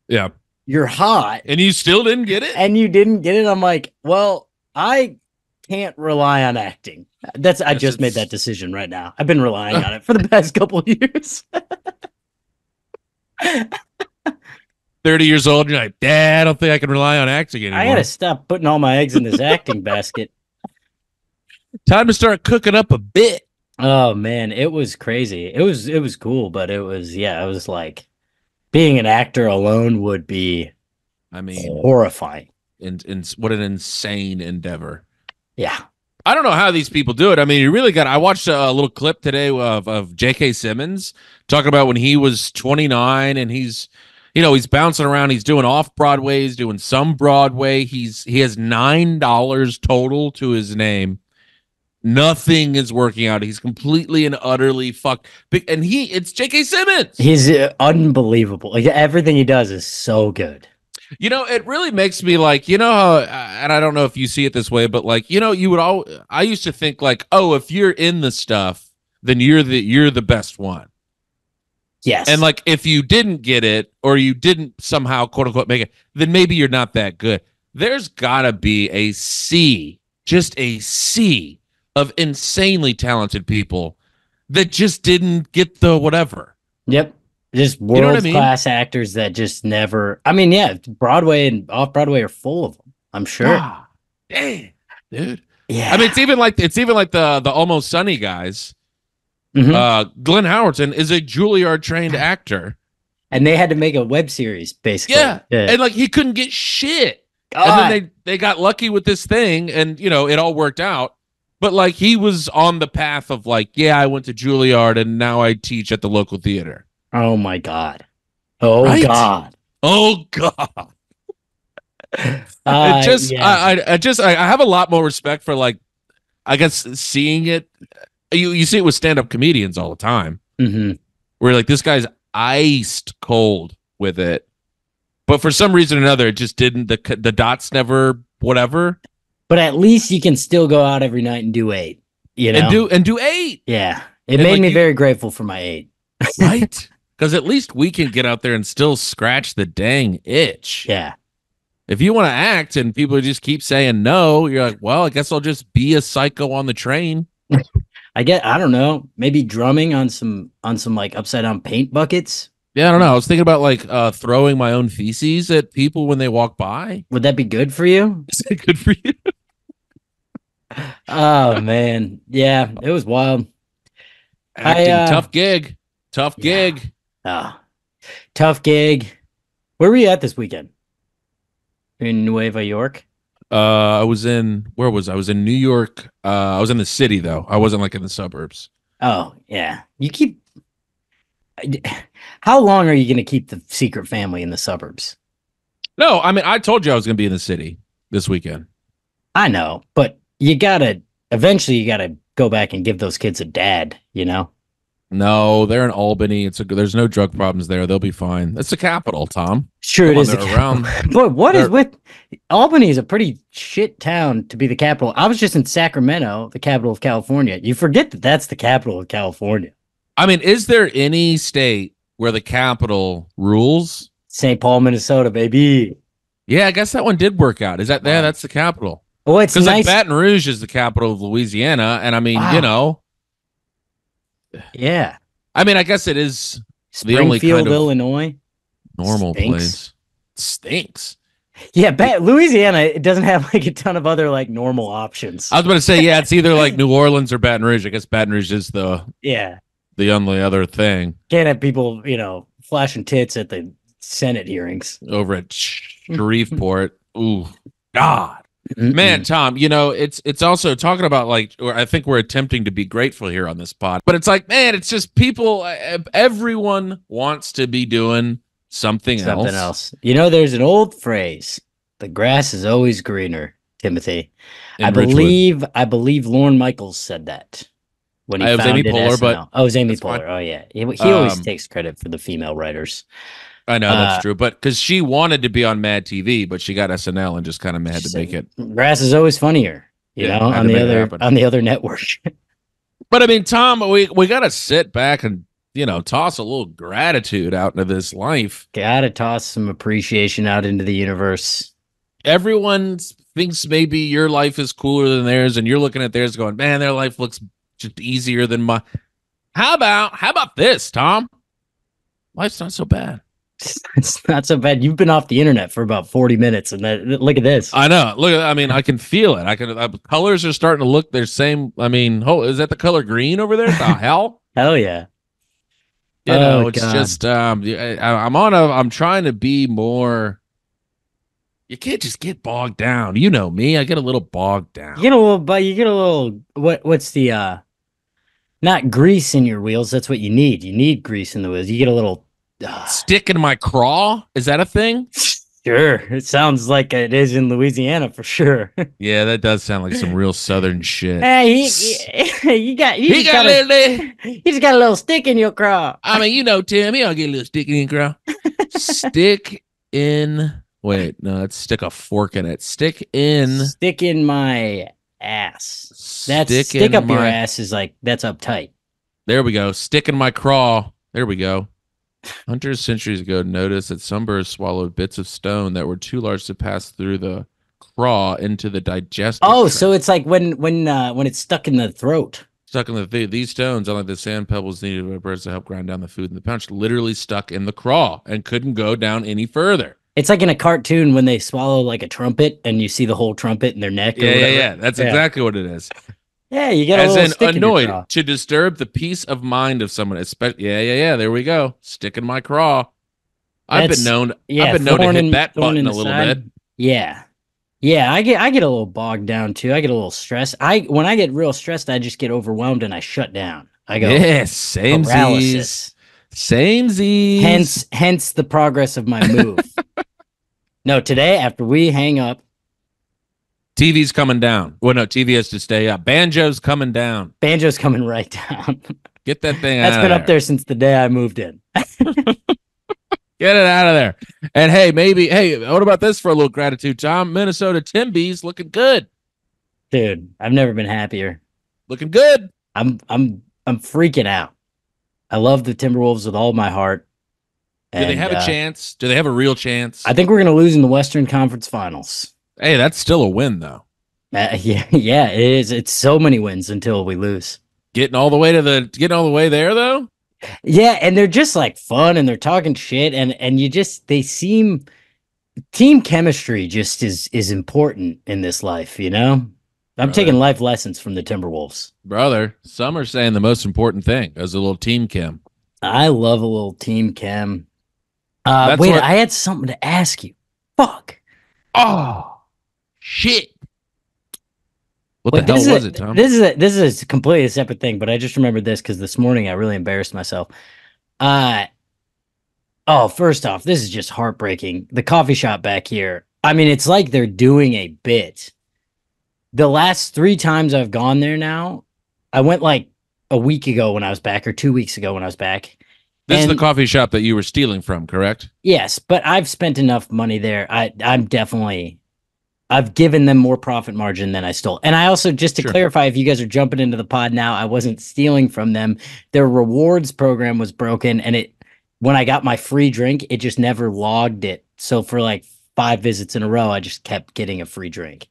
Yeah. You're hot. And you still didn't get it? And you didn't get it. I'm like, well, I can't rely on acting. I just made that decision right now. I've been relying on it for the past couple of years. 30 years old, you're like, Dad, I don't think I can rely on acting anymore. I gotta stop putting all my eggs in this acting basket. Time to start cooking up a bit. Oh man, it was crazy. It was cool, but it was like being an actor alone would be, I mean, horrifying. And what an insane endeavor. Yeah. I don't know how these people do it. I mean, you really got. I watched a little clip today of J.K. Simmons talking about when he was 29 and he's bouncing around. He's doing off Broadway. He's doing some Broadway. He has $9 total to his name. Nothing is working out. He's completely and utterly fucked. And it's J.K. Simmons. He's unbelievable. Like everything he does is so good. It really makes me like, how, and I don't know if you see it this way, but like, I used to think like, oh, if you're in the stuff, then you're the best one. Yes. And like, if you didn't get it or you didn't somehow quote unquote make it, then maybe you're not that good. There's gotta be a sea, just a sea of insanely talented people that just didn't get the whatever. Yep. Just world-class actors that just never. I mean, yeah, Broadway and off Broadway are full of them. I'm sure. Damn, dude. Yeah. I mean, it's even like the Almost Sunny guys. Glenn Howerton is a Juilliard trained actor. And they had to make a web series, basically. Yeah. And like he couldn't get shit. God. And then they got lucky with this thing and, you know, it all worked out. But like he was on the path of like, yeah, I went to Juilliard and now I teach at the local theater. Oh my God. Oh Right? God. Oh God. I have a lot more respect for like, I guess seeing it. You see it with stand-up comedians all the time. Mm-hmm. Where like this guy's iced cold with it. But for some reason or another, it just didn't. The dots never whatever. But at least you can still go out every night and do 8. You know, and do 8. Yeah, it made me very grateful for my 8. Right? Because at least we can get out there and still scratch the dang itch. Yeah. If you want to act and people just keep saying no, you're like, well, I guess I'll just be a psycho on the train. I don't know, maybe drumming on some like upside down paint buckets. Yeah, I don't know. I was thinking about like throwing my own feces at people when they walk by. Would that be good for you? Is that good for you? Oh man, yeah, it was wild. Acting, tough gig. Tough gig. Tough gig. Where were you at this weekend? In Nueva York? I was in where was I? I was in New York. I was in the city though. I wasn't like in the suburbs. Oh yeah. How long are you going to keep the secret family in the suburbs? No, I mean I told you I was going to be in the city this weekend. I know, but eventually you gotta go back and give those kids a dad, you know? No, they're in Albany. There's no drug problems there. They'll be fine. It's the capital, Tom. Sure, it is around. But Albany is a pretty shit town to be the capital. I was just in Sacramento, the capital of California. You forget that that's the capital of California. I mean, is there any state where the capital rules? St. Paul, Minnesota, baby. Yeah, I guess that one did work out. Is that there? That's the capital. Oh, it's nice. Like Baton Rouge is the capital of Louisiana, and I mean, you know. Yeah. I mean, I guess it is the only kind of Illinois. Normal place. Stinks. Yeah, Louisiana, it doesn't have like a ton of other like normal options. I was about to say, yeah, it's either like New Orleans or Baton Rouge. I guess Baton Rouge is the only other thing. Can't have people, flashing tits at the Senate hearings over at Shreveport. Ooh, God. Man, Tom, it's also talking about I think we're attempting to be grateful here on this pod, but it's like, man, it's just people, everyone wants to be doing something else. There's an old phrase, the grass is always greener, Timothy. I Ridgewood. believe Lorne Michaels said that when he founded Amy Poehler, SNL. Oh, it was Amy Poehler. Oh, yeah. He always takes credit for the female writers. I know that's true, but because she wanted to be on Mad TV, but she got SNL and just kind of had to make it. Grass is always funnier, on the other network. But I mean, Tom, we got to sit back and toss a little gratitude out into this life. Got to toss some appreciation out into the universe. Everyone thinks maybe your life is cooler than theirs, and you're looking at theirs, going, "Man, their life looks just easier than mine." How about this, Tom? Life's not so bad. It's not so bad. You've been off the internet for about 40 minutes, and look at this. I know. I can feel it. Colors are starting to look their same. I mean, is that the color green over there? The hell? Hell yeah. It's God. Just I'm trying to be more. You can't just get bogged down. You know me. I get a little bogged down. You get a little. What's the not grease in your wheels? That's what you need. You need grease in the wheels. You get a little. Stick in my craw? Is that a thing? Sure. It sounds like it is in Louisiana for sure. Yeah, that does sound like some real southern shit. Hey, you just got a little stick in your craw. I mean, Tim, I'll get a little stick in your craw. Wait, no, let's stick a fork in it. Stick in my ass. Stick up your ass is like, that's uptight. There we go. Stick in my craw. There we go. Hunters centuries ago noticed that some birds swallowed bits of stone that were too large to pass through the craw into the digestive tract. So it's like when it's stuck in the throat. Stuck in these stones, unlike the sand pebbles needed by birds to help grind down the food in the pouch, literally stuck in the craw and couldn't go down any further. It's like in a cartoon when they swallow like a trumpet and you see the whole trumpet in their neck. Yeah. That's exactly what it is. Yeah, you get a As little in stick in your annoyed craw. to disturb the peace of mind of someone. Yeah. There we go. Stick in my craw. I've been That's known. I've yeah, been known to hit that thorn in button a the little bit. side. Yeah. Yeah, I get a little bogged down too. I get a little stressed. When I get real stressed, I just get overwhelmed and I shut down. I go Yeah, samesies. paralysis. Samesies. Hence the progress of my move. No, today after we hang up, TV's coming down. Well, no, TV has to stay up. Banjo's coming down. banjo's coming right down. Get that thing That's out been of up there since the day I moved in. Get it out of there. And hey, what about this for a little gratitude, Tom? Minnesota Timbies looking good. Dude, I've never been happier. Looking good. I'm freaking out. I love the Timberwolves with all my heart. Do they have a chance? Do they have a real chance? I think we're going to lose in the Western Conference Finals. Hey, that's still a win, though. Yeah, it is. It's so many wins until we lose. Getting all the way there, though. Yeah, and they're just like fun and they're talking shit and they seem team chemistry just is important in this life, you know? I'm taking life lessons from the Timberwolves. Brother, some are saying the most important thing is a little team chem. I love a little team chem. That's wait, what- I had something to ask you. Fuck. Oh, shit. What Wait, the hell was it, Tom? This is a completely separate thing, but I just remembered this because this morning I really embarrassed myself. First off, this is just heartbreaking. The coffee shop back here. I mean, it's like they're doing a bit. The last 3 times I've gone there now, I went like a week ago when I was back, or 2 weeks ago when I was back. This is the coffee shop that you were stealing from, correct? Yes, but I've spent enough money there. I've given them more profit margin than I stole. And I also, just to clarify, if you guys are jumping into the pod now, I wasn't stealing from them. Their rewards program was broken, and when I got my free drink, it just never logged it. So for like 5 visits in a row, I just kept getting a free drink.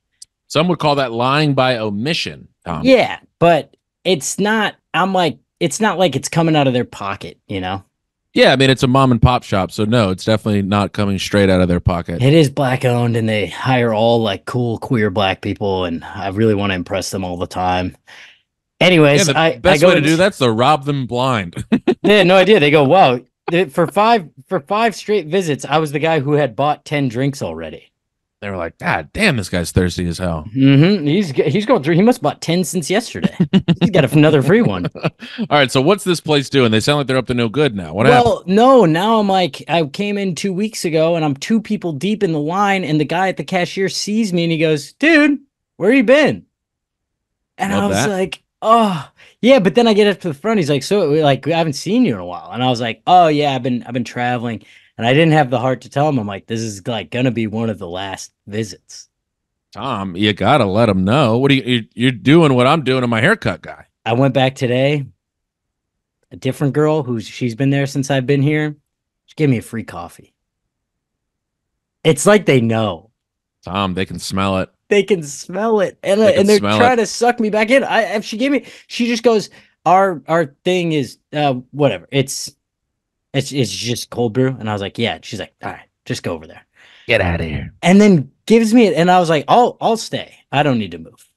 Some would call that lying by omission, Tom. Yeah, but it's not. It's not like it's coming out of their pocket, you know? Yeah, I mean, it's a mom and pop shop, so no, it's definitely not coming straight out of their pocket. It is black owned, and they hire all like cool queer black people, and I really want to impress them all the time. Anyways, the best way to do that's to rob them blind. They had no idea. They go, wow, for five straight visits, I was the guy who had bought 10 drinks already. They were like, God damn, this guy's thirsty as hell. Mm-hmm. He's going through. He must have bought 10 since yesterday. He's got another free one. All right, so what's this place doing? They sound like they're up to no good now. What happened? Well, no, now I'm like, I came in 2 weeks ago and I'm 2 people deep in the line, and the guy at the cashier sees me and he goes, dude, where you been? And I was like, oh, yeah. But then I get up to the front. He's like, so like, I haven't seen you in a while. And I was like, oh yeah, I've been traveling. And I didn't have the heart to tell him. I'm like, this is like gonna be one of the last visits. Tom, you gotta let him know. What are you're doing what I'm doing to my haircut guy. I went back today. A different girl she's been there since I've been here. She gave me a free coffee. It's like they know. Tom, they can smell it. They can smell it, and they're trying to suck me back in. She just goes, our thing is whatever. It's just cold brew. And I was like, yeah. She's like, all right, just go over there. Get out of here. And then gives me it. And I was like, I'll stay. I don't need to move.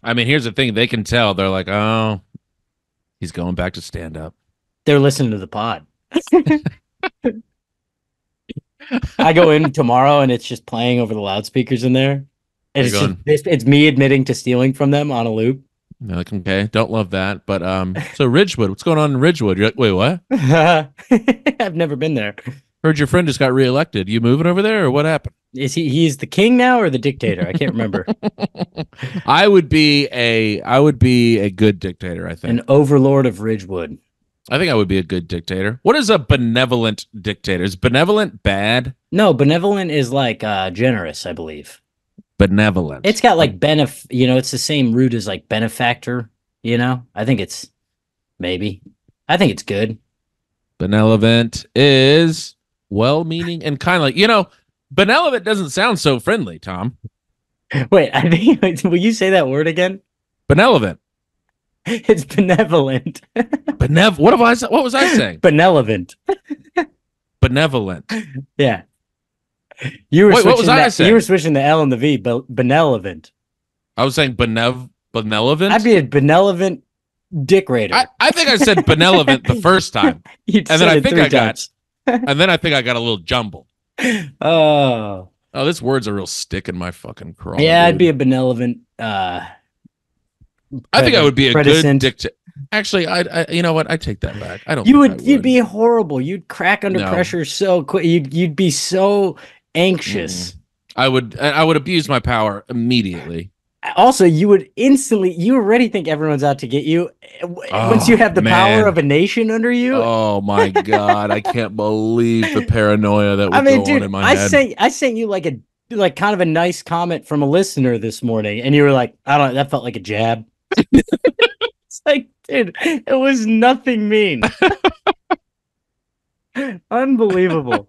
I mean, here's the thing. They can tell. They're like, oh, he's going back to stand up. They're listening to the pod. I go in tomorrow and it's just playing over the loudspeakers in there. And it's me admitting to stealing from them on a loop. You're like, okay, don't love that. But so Ridgewood, what's going on in Ridgewood? You're like, wait, what? I've never been there. Heard your friend just got reelected. You moving over there, or what happened? Is he's the king now or the dictator? I can't remember. I would be a good dictator, I think. An overlord of Ridgewood. I think I would be a good dictator. What is a benevolent dictator? Is benevolent bad? No, benevolent is like generous, I believe. Benevolent. It's got like it's the same root as like benefactor, you know? I think it's good. Benevolent is well-meaning and kind of like, benevolent doesn't sound so friendly, Tom. Wait, I think, will you say that word again? Benevolent. It's benevolent. What was I saying? Benevolent. Benevolent. Yeah. You were Wait, what was I saying? You were switching the L and the V, benevolent. I was saying Benevolent? I'd be a benevolent dick raider. I think I said benevolent the first time. And then I think I got a little jumbled. Oh. Oh, this word's a real stick in my fucking craw. Yeah, dude. I'd be a benevolent I think I would be a good predecessor. dick to actually I you know what? I take that back. I don't You'd be horrible. You'd crack under pressure so quick. You'd be so anxious. I would abuse my power immediately. Also, you already think everyone's out to get you once you have the power of a nation under you. Oh my God. I can't believe the paranoia that would go on in my head. I sent you like kind of a nice comment from a listener this morning, and you were like, I don't know, that felt like a jab. It's like, dude, it was nothing mean. Unbelievable.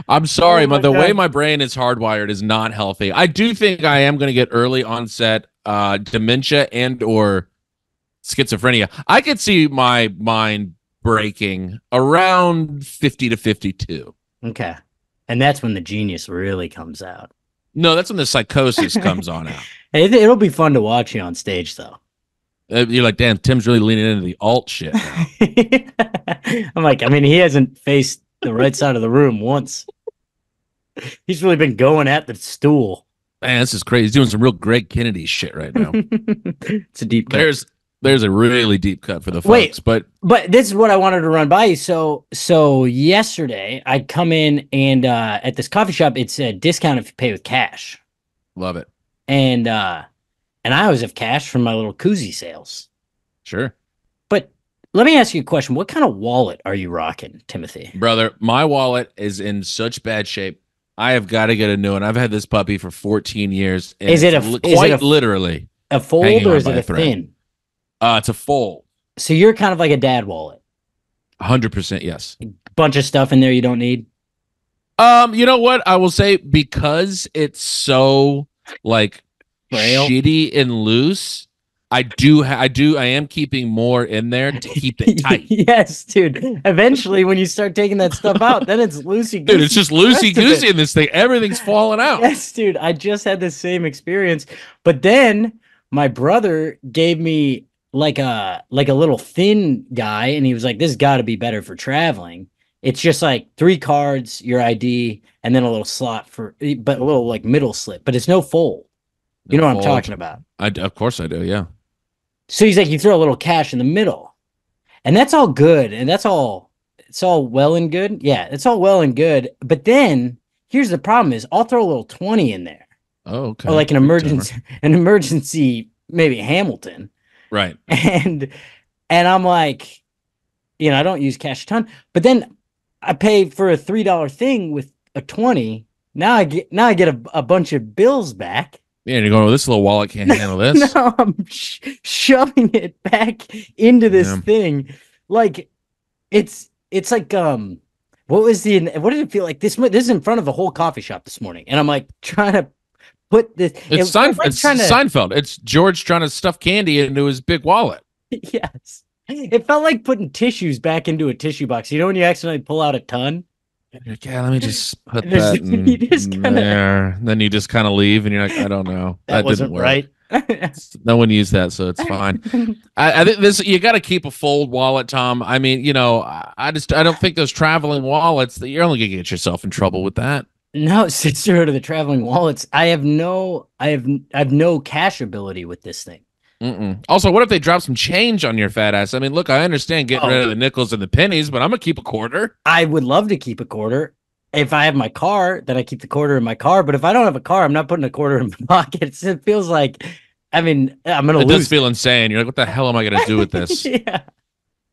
I'm sorry, but the way my brain is hardwired is not healthy. I do think I am going to get early onset dementia and or schizophrenia. I could see my mind breaking around 50 to 52. Okay. And that's when the genius really comes out. No, that's when the psychosis comes on out. It'll be fun to watch you on stage, though. You're like, damn, Tim's really leaning into the alt shit now. I'm like, I mean, he hasn't faced the right side of the room once. He's really been going at the stool. Man, this is crazy. He's doing some real Greg Kennedy shit right now. It's a deep cut. There's a really deep cut for the folks. But this is what I wanted to run by you. So yesterday I'd come in and at this coffee shop, it's a discount if you pay with cash. Love it. And I always have cash from my little koozie sales. Sure. But let me ask you a question. What kind of wallet are you rocking, Timothy? Brother, my wallet is in such bad shape. I have got to get a new one. I've had this puppy for 14 years. And is it literally a fold or is it a thin? It's a fold. So you're kind of like a dad wallet. 100% yes. Bunch of stuff in there you don't need. You know what? I will say because it's so like frail, shitty and loose. I am keeping more in there to keep it tight. Yes, dude. Eventually, when you start taking that stuff out, then it's loosey-goosey. Dude, it's just loosey-goosey in this thing. Everything's falling out. Yes, dude. I just had the same experience. But then my brother gave me like a little thin guy, and he was like, this has got to be better for traveling. It's just like 3 cards, your ID, and then a little slot but a little like middle slip. But it's no fold. You know what I'm talking about? Of course I do, yeah. So he's like, you throw a little cash in the middle, and that's all good, and it's all well and good. Yeah, it's all well and good. But then here's the problem: is I'll throw a little 20 in there. Oh, okay. Or like an emergency, maybe Hamilton. Right. And I'm like, I don't use cash a ton, but then I pay for a $3 thing with a 20. Now I get a bunch of bills back. Yeah, and you're going, well, this little wallet can't handle this. No, I'm shoving it back into this thing. Like it's like what did it feel like? This is in front of the whole coffee shop this morning, and I'm like trying to put this. It's Seinfeld. It's George trying to stuff candy into his big wallet. Yes, it felt like putting tissues back into a tissue box. You know when you accidentally pull out a ton. Yeah, let me just put that in there. Then you just kind of leave, and you're like, I don't know. That wasn't didn't work. Right. No one used that, so it's fine. I think you got to keep a fold wallet, Tom. I mean, I don't think those traveling wallets that you're only gonna get yourself in trouble with that. No, sister to the traveling wallets. I have no cash ability with this thing. Also, what if they drop some change on your fat ass? I mean, look, I understand getting rid of the nickels and the pennies, but I'm gonna keep a quarter. I would love to keep a quarter. If I have my car, then I keep the quarter in my car. But if I don't have a car, I'm not putting a quarter in my pocket. It feels like, I mean, I'm gonna lose. It does feel insane. You're like, what the hell am I gonna do with this? Yeah.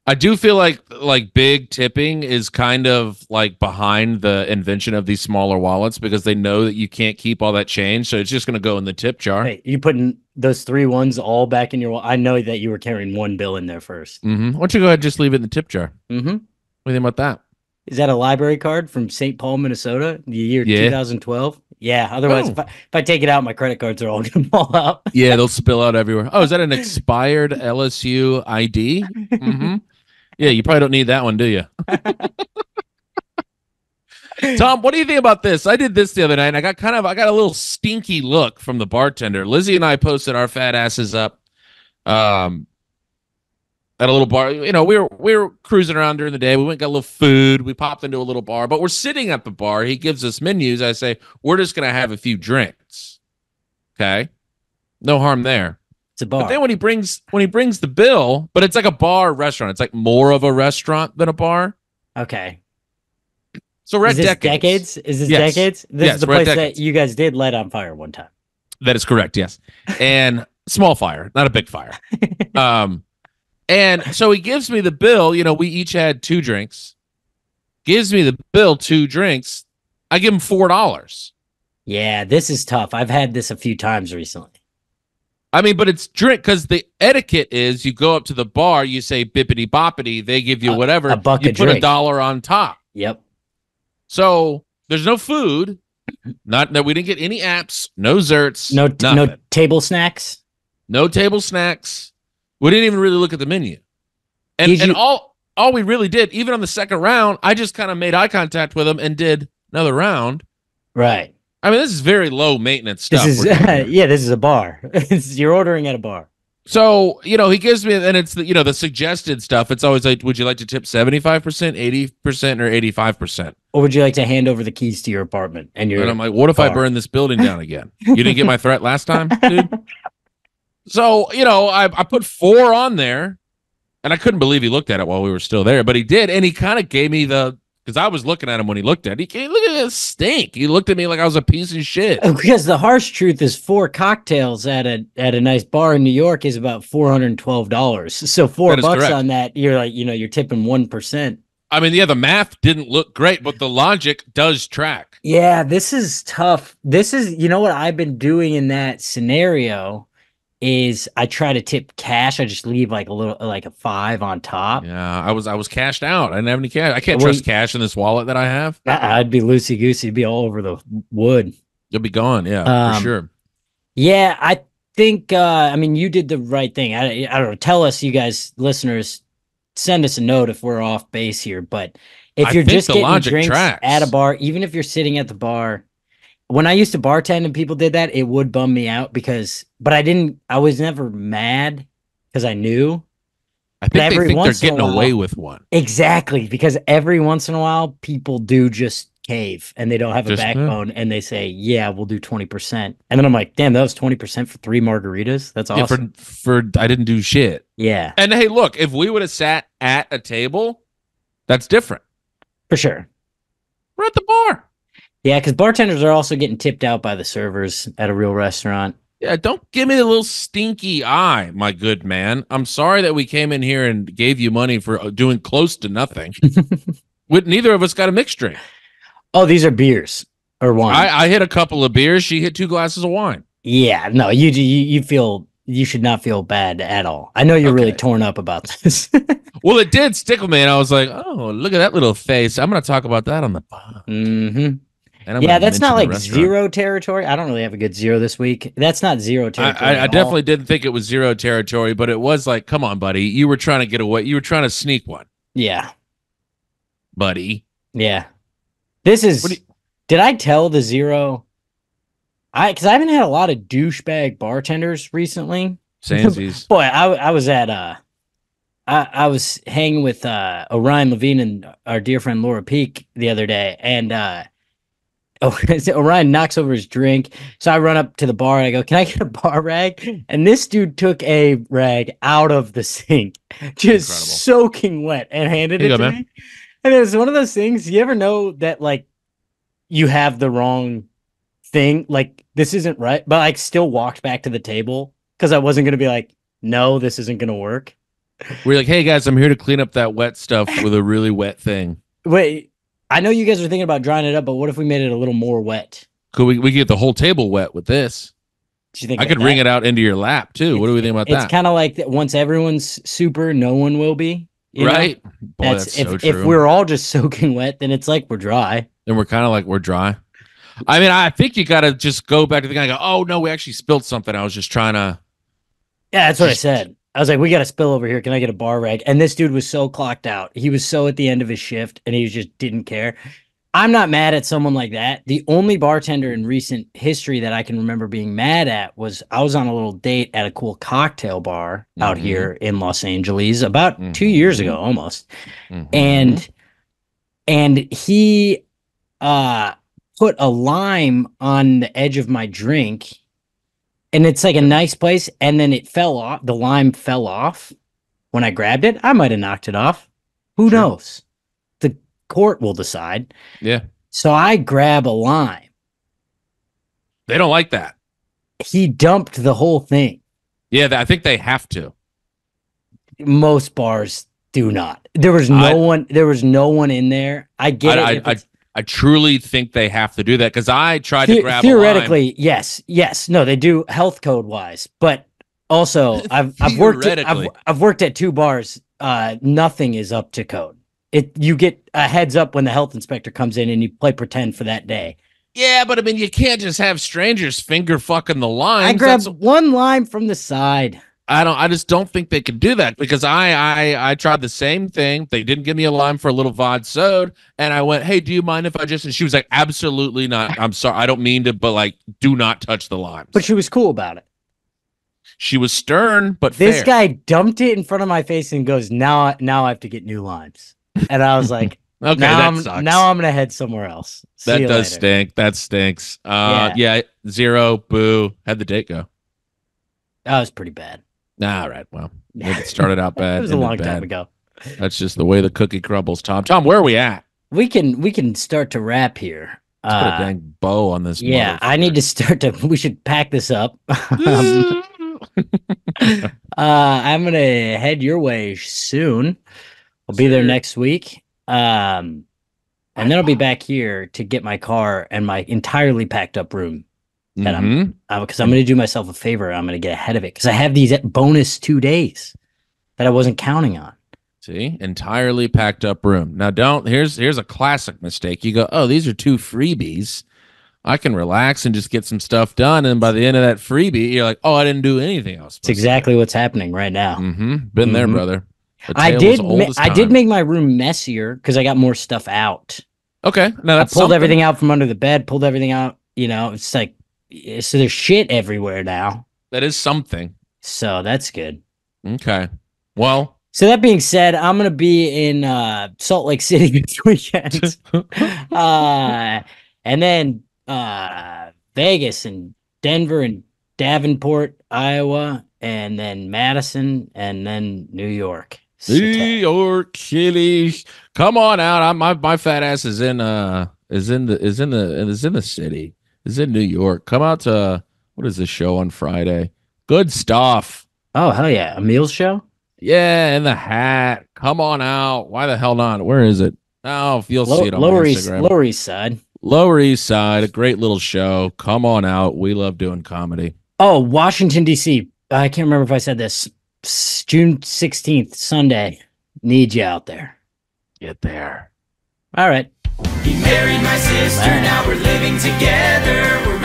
I do feel like big tipping is kind of like behind the invention of these smaller wallets because they know that you can't keep all that change, so it's just going to go in the tip jar. Hey, you putting those 3 ones all back in your wallet? I know that you were carrying 1 bill in there first. Why don't you go ahead and just leave it in the tip jar? What do you think about that? Is that a library card from St. Paul, Minnesota, the year 2012? Yeah. Otherwise, if I take it out, my credit cards are all going to fall out. Yeah, they'll spill out everywhere. Oh, is that an expired LSU ID? Yeah, you probably don't need that one, do you? Tom, what do you think about this? I did this the other night, and I got a little stinky look from the bartender. Lizzie and I posted our fat asses up Um, at a little bar, we were cruising around during the day. We went and got a little food. We popped into a little bar, but we're sitting at the bar. He gives us menus. I say, we're just gonna have a few drinks. Okay, no harm there. It's a bar. But then when he brings the bill, but it's like a bar restaurant. It's like more of a restaurant than a bar. Okay. So we're Is at this Decades. Is this Yes. Decades? This Yes, is the we're at place that Decades. you guys did light on fire one time. That is correct. Yes, and small fire, not a big fire. And so he gives me the bill. We each had 2 drinks. Gives me the bill, 2 drinks. I give him $4. Yeah, this is tough. I've had this a few times recently. I mean, but it's drink because the etiquette is you go up to the bar, you say bippity boppity, they give you whatever. a buck you a put drink. $1 on top. Yep. So there's no food. Not that we didn't get any apps, no zerts, No nothing. table snacks. No table snacks. We didn't even really look at the menu. And Did you- and all we really did, even on the second round, I just kind of made eye contact with him and did another round. Right. I mean, this is very low maintenance stuff. This is we're doing here. yeah, this is a bar. You're ordering at a bar. So, he gives me, and it's the suggested stuff. It's always like, would you like to tip 75%, 80%, or 85%? Or would you like to hand over the keys to your apartment and your And I'm like, what if I car. burn this building down again? You didn't get my threat last time, dude? So, I put 4 on there, and I couldn't believe he looked at it while we were still there, but he did, and he kind of gave me because I was looking at him when he looked at it. He look at this stink. He looked at me like I was a piece of shit. Because the harsh truth is 4 cocktails at a nice bar in New York is about $412. So $4 correct. on that, you're like, you're tipping 1%. I mean, yeah, the math didn't look great, but the logic does track. Yeah, this is tough. This is, what I've been doing in that scenario is I try to tip cash. I just leave like a 5 on top. Yeah, I was cashed out. I didn't have any cash. I can't Well, trust cash in this wallet that I have. I'd be loosey goosey, be all over the wood. You'll be gone. Yeah, for sure. Yeah, I think you did the right thing. I don't know. Tell us, you guys, listeners, send us a note if we're off base here. But if I you're think just the getting logic drinks tracks. at a bar, even if you're sitting at the bar, when I used to bartend and people did that, it would bum me out but I was never mad because I knew. I think they every think they're once in a getting while- away with one. Exactly, because every once in a while, people do just cave and they don't have a Just, backbone and they say, yeah, we'll do 20%. And then I'm like, damn, that was 20% for 3 margaritas. That's Yeah, awesome. for I didn't do shit. Yeah, And hey, look, if we would have sat at a table, that's different. for sure. We're at the bar. Yeah, because bartenders are also getting tipped out by the servers at a real restaurant. Yeah, don't give me the little stinky eye, my good man. I'm sorry that we came in here and gave you money for doing close to nothing. Neither of us got a mixed drink. Oh, these are beers or wine. I hit a couple of beers. She hit 2 glasses of wine. Yeah, no, you should not feel bad at all. I know you're really Okay. torn up about this. Well, it did stick with me, and I was like, "Oh, look at that little face." I'm going to talk about that on the pod. Mm-hmm. And I'm Yeah, gonna that's not mention like the restaurant. 0 territory. I don't really have a good 0 this week. That's not 0 territory. I definitely didn't think it was 0 territory, but it was like, come on, buddy. You were trying to get away. You were trying to sneak one, Yeah, buddy. yeah. This is. What do Did I tell the 0? Because I haven't had a lot of douchebag bartenders recently. Samesies. Boy, I was at I was hanging with Orion Levine and our dear friend Laura Peak the other day, and Orion knocks over his drink. So I run up to the bar and I go, "Can I get a bar rag?" And this dude took a rag out of the sink, just Incredible. soaking wet, and handed Here it you to go, man. me. And it was one of those things. You ever know that like you have the wrong thing, like this isn't right, but I still walked back to the table because I wasn't gonna be like, "No, this isn't gonna work." We're like, hey guys, I'm here to clean up that wet stuff with a really wet thing. Wait, I know you guys are thinking about drying it up, but what if we made it a little more wet? Could we could get the whole table wet with this? Do you think I could wring it out into your lap too. What do we think about It's that? kind of like that once everyone's super, no one will be. You know? Right? Boy, that's so if true. we're all just soaking wet, then it's like we're dry. And we're kind of like we're dry. I mean, I think you got to just go back to the guy and go, oh no, we actually spilled something. I was just trying to. Yeah, that's what I said. I was like, we got to spill over here. Can I get a bar rag? And this dude was so clocked out. He was so at the end of his shift and he just didn't care. I'm not mad at someone like that. The only bartender in recent history that I can remember being mad at was I was on a little date at a cool cocktail bar out here in Los Angeles about 2 years ago, almost. And he put a lime on the edge of my drink, and it's like a nice place, and then it fell off. The lime fell off when I grabbed it. I might have knocked it off. Who knows? The court will decide. Yeah. So I grab a lime. They don't like that. He dumped the whole thing. Yeah, I think they have to. Most bars do not. There was no one. There was no one in there. I get it. I truly think they have to do that because I tried to grab theoretically, yes. No, they do health code wise, but also I've worked at 2 bars. Nothing is up to code. You get a heads up when the health inspector comes in and you play pretend for that day. Yeah, but I mean, you can't just have strangers finger fucking the limes. I grabbed one lime from the side. I just don't think they could do that because I tried the same thing. They didn't give me a lime for a little vod soda, and I went, "Hey, do you mind if I just?" And she was like, "Absolutely not. I'm sorry. I don't mean to, but like, do not touch the limes." But she was cool about it. She was stern, but this fair. guy dumped it in front of my face and goes, "Now I have to get new limes." And I was like, "Okay, now sucks. Now I'm gonna head somewhere else." That does stink. That stinks. Yeah, 0, boo. How'd the date go? That was pretty bad. All right. Well, maybe it started out bad. It was a long time ago. That's just the way the cookie crumbles, Tom. Tom, where are we at? We can start to wrap here. Let's put a dang bow on this. Yeah, I need to start to. We should pack this up. I'm gonna head your way soon. I'll be there next week. And then I'll be back here to get my car and my entirely packed up room. That because I'm going to do myself a favor. I'm going to get ahead of it because I have these bonus 2 days that I wasn't counting on. See, entirely packed up room. Now, here's a classic mistake. You go, oh, these are 2 freebies. I can relax and just get some stuff done. And by the end of that freebie, you're like, oh, I didn't do anything else. It's exactly what's happening right now. Been there, brother. I did make my room messier because I got more stuff out. Okay. Now that's I pulled everything out from under the bed, pulled everything out. It's like, so there's shit everywhere now. That is something. So that's good. Okay. Well. So that being said, I'm going to be in Salt Lake City this weekend. And then Vegas and Denver and Davenport, Iowa, and then Madison, and then New York. New York City. Come on out. My fat ass is in the city. Is in New York. Come out to what is this show on Friday? Good stuff. Oh hell yeah, Emil's show. Yeah, in the hat. Come on out. Why the hell not? Where is it? Oh, you'll see it on Lower Instagram. Lower East Side. Lower East Side. A great little show. Come on out. We love doing comedy. Oh, Washington D.C. I can't remember if I said this. June 16th, Sunday. Need you out there. Get there. All right. He married my sister, now we're living together. We're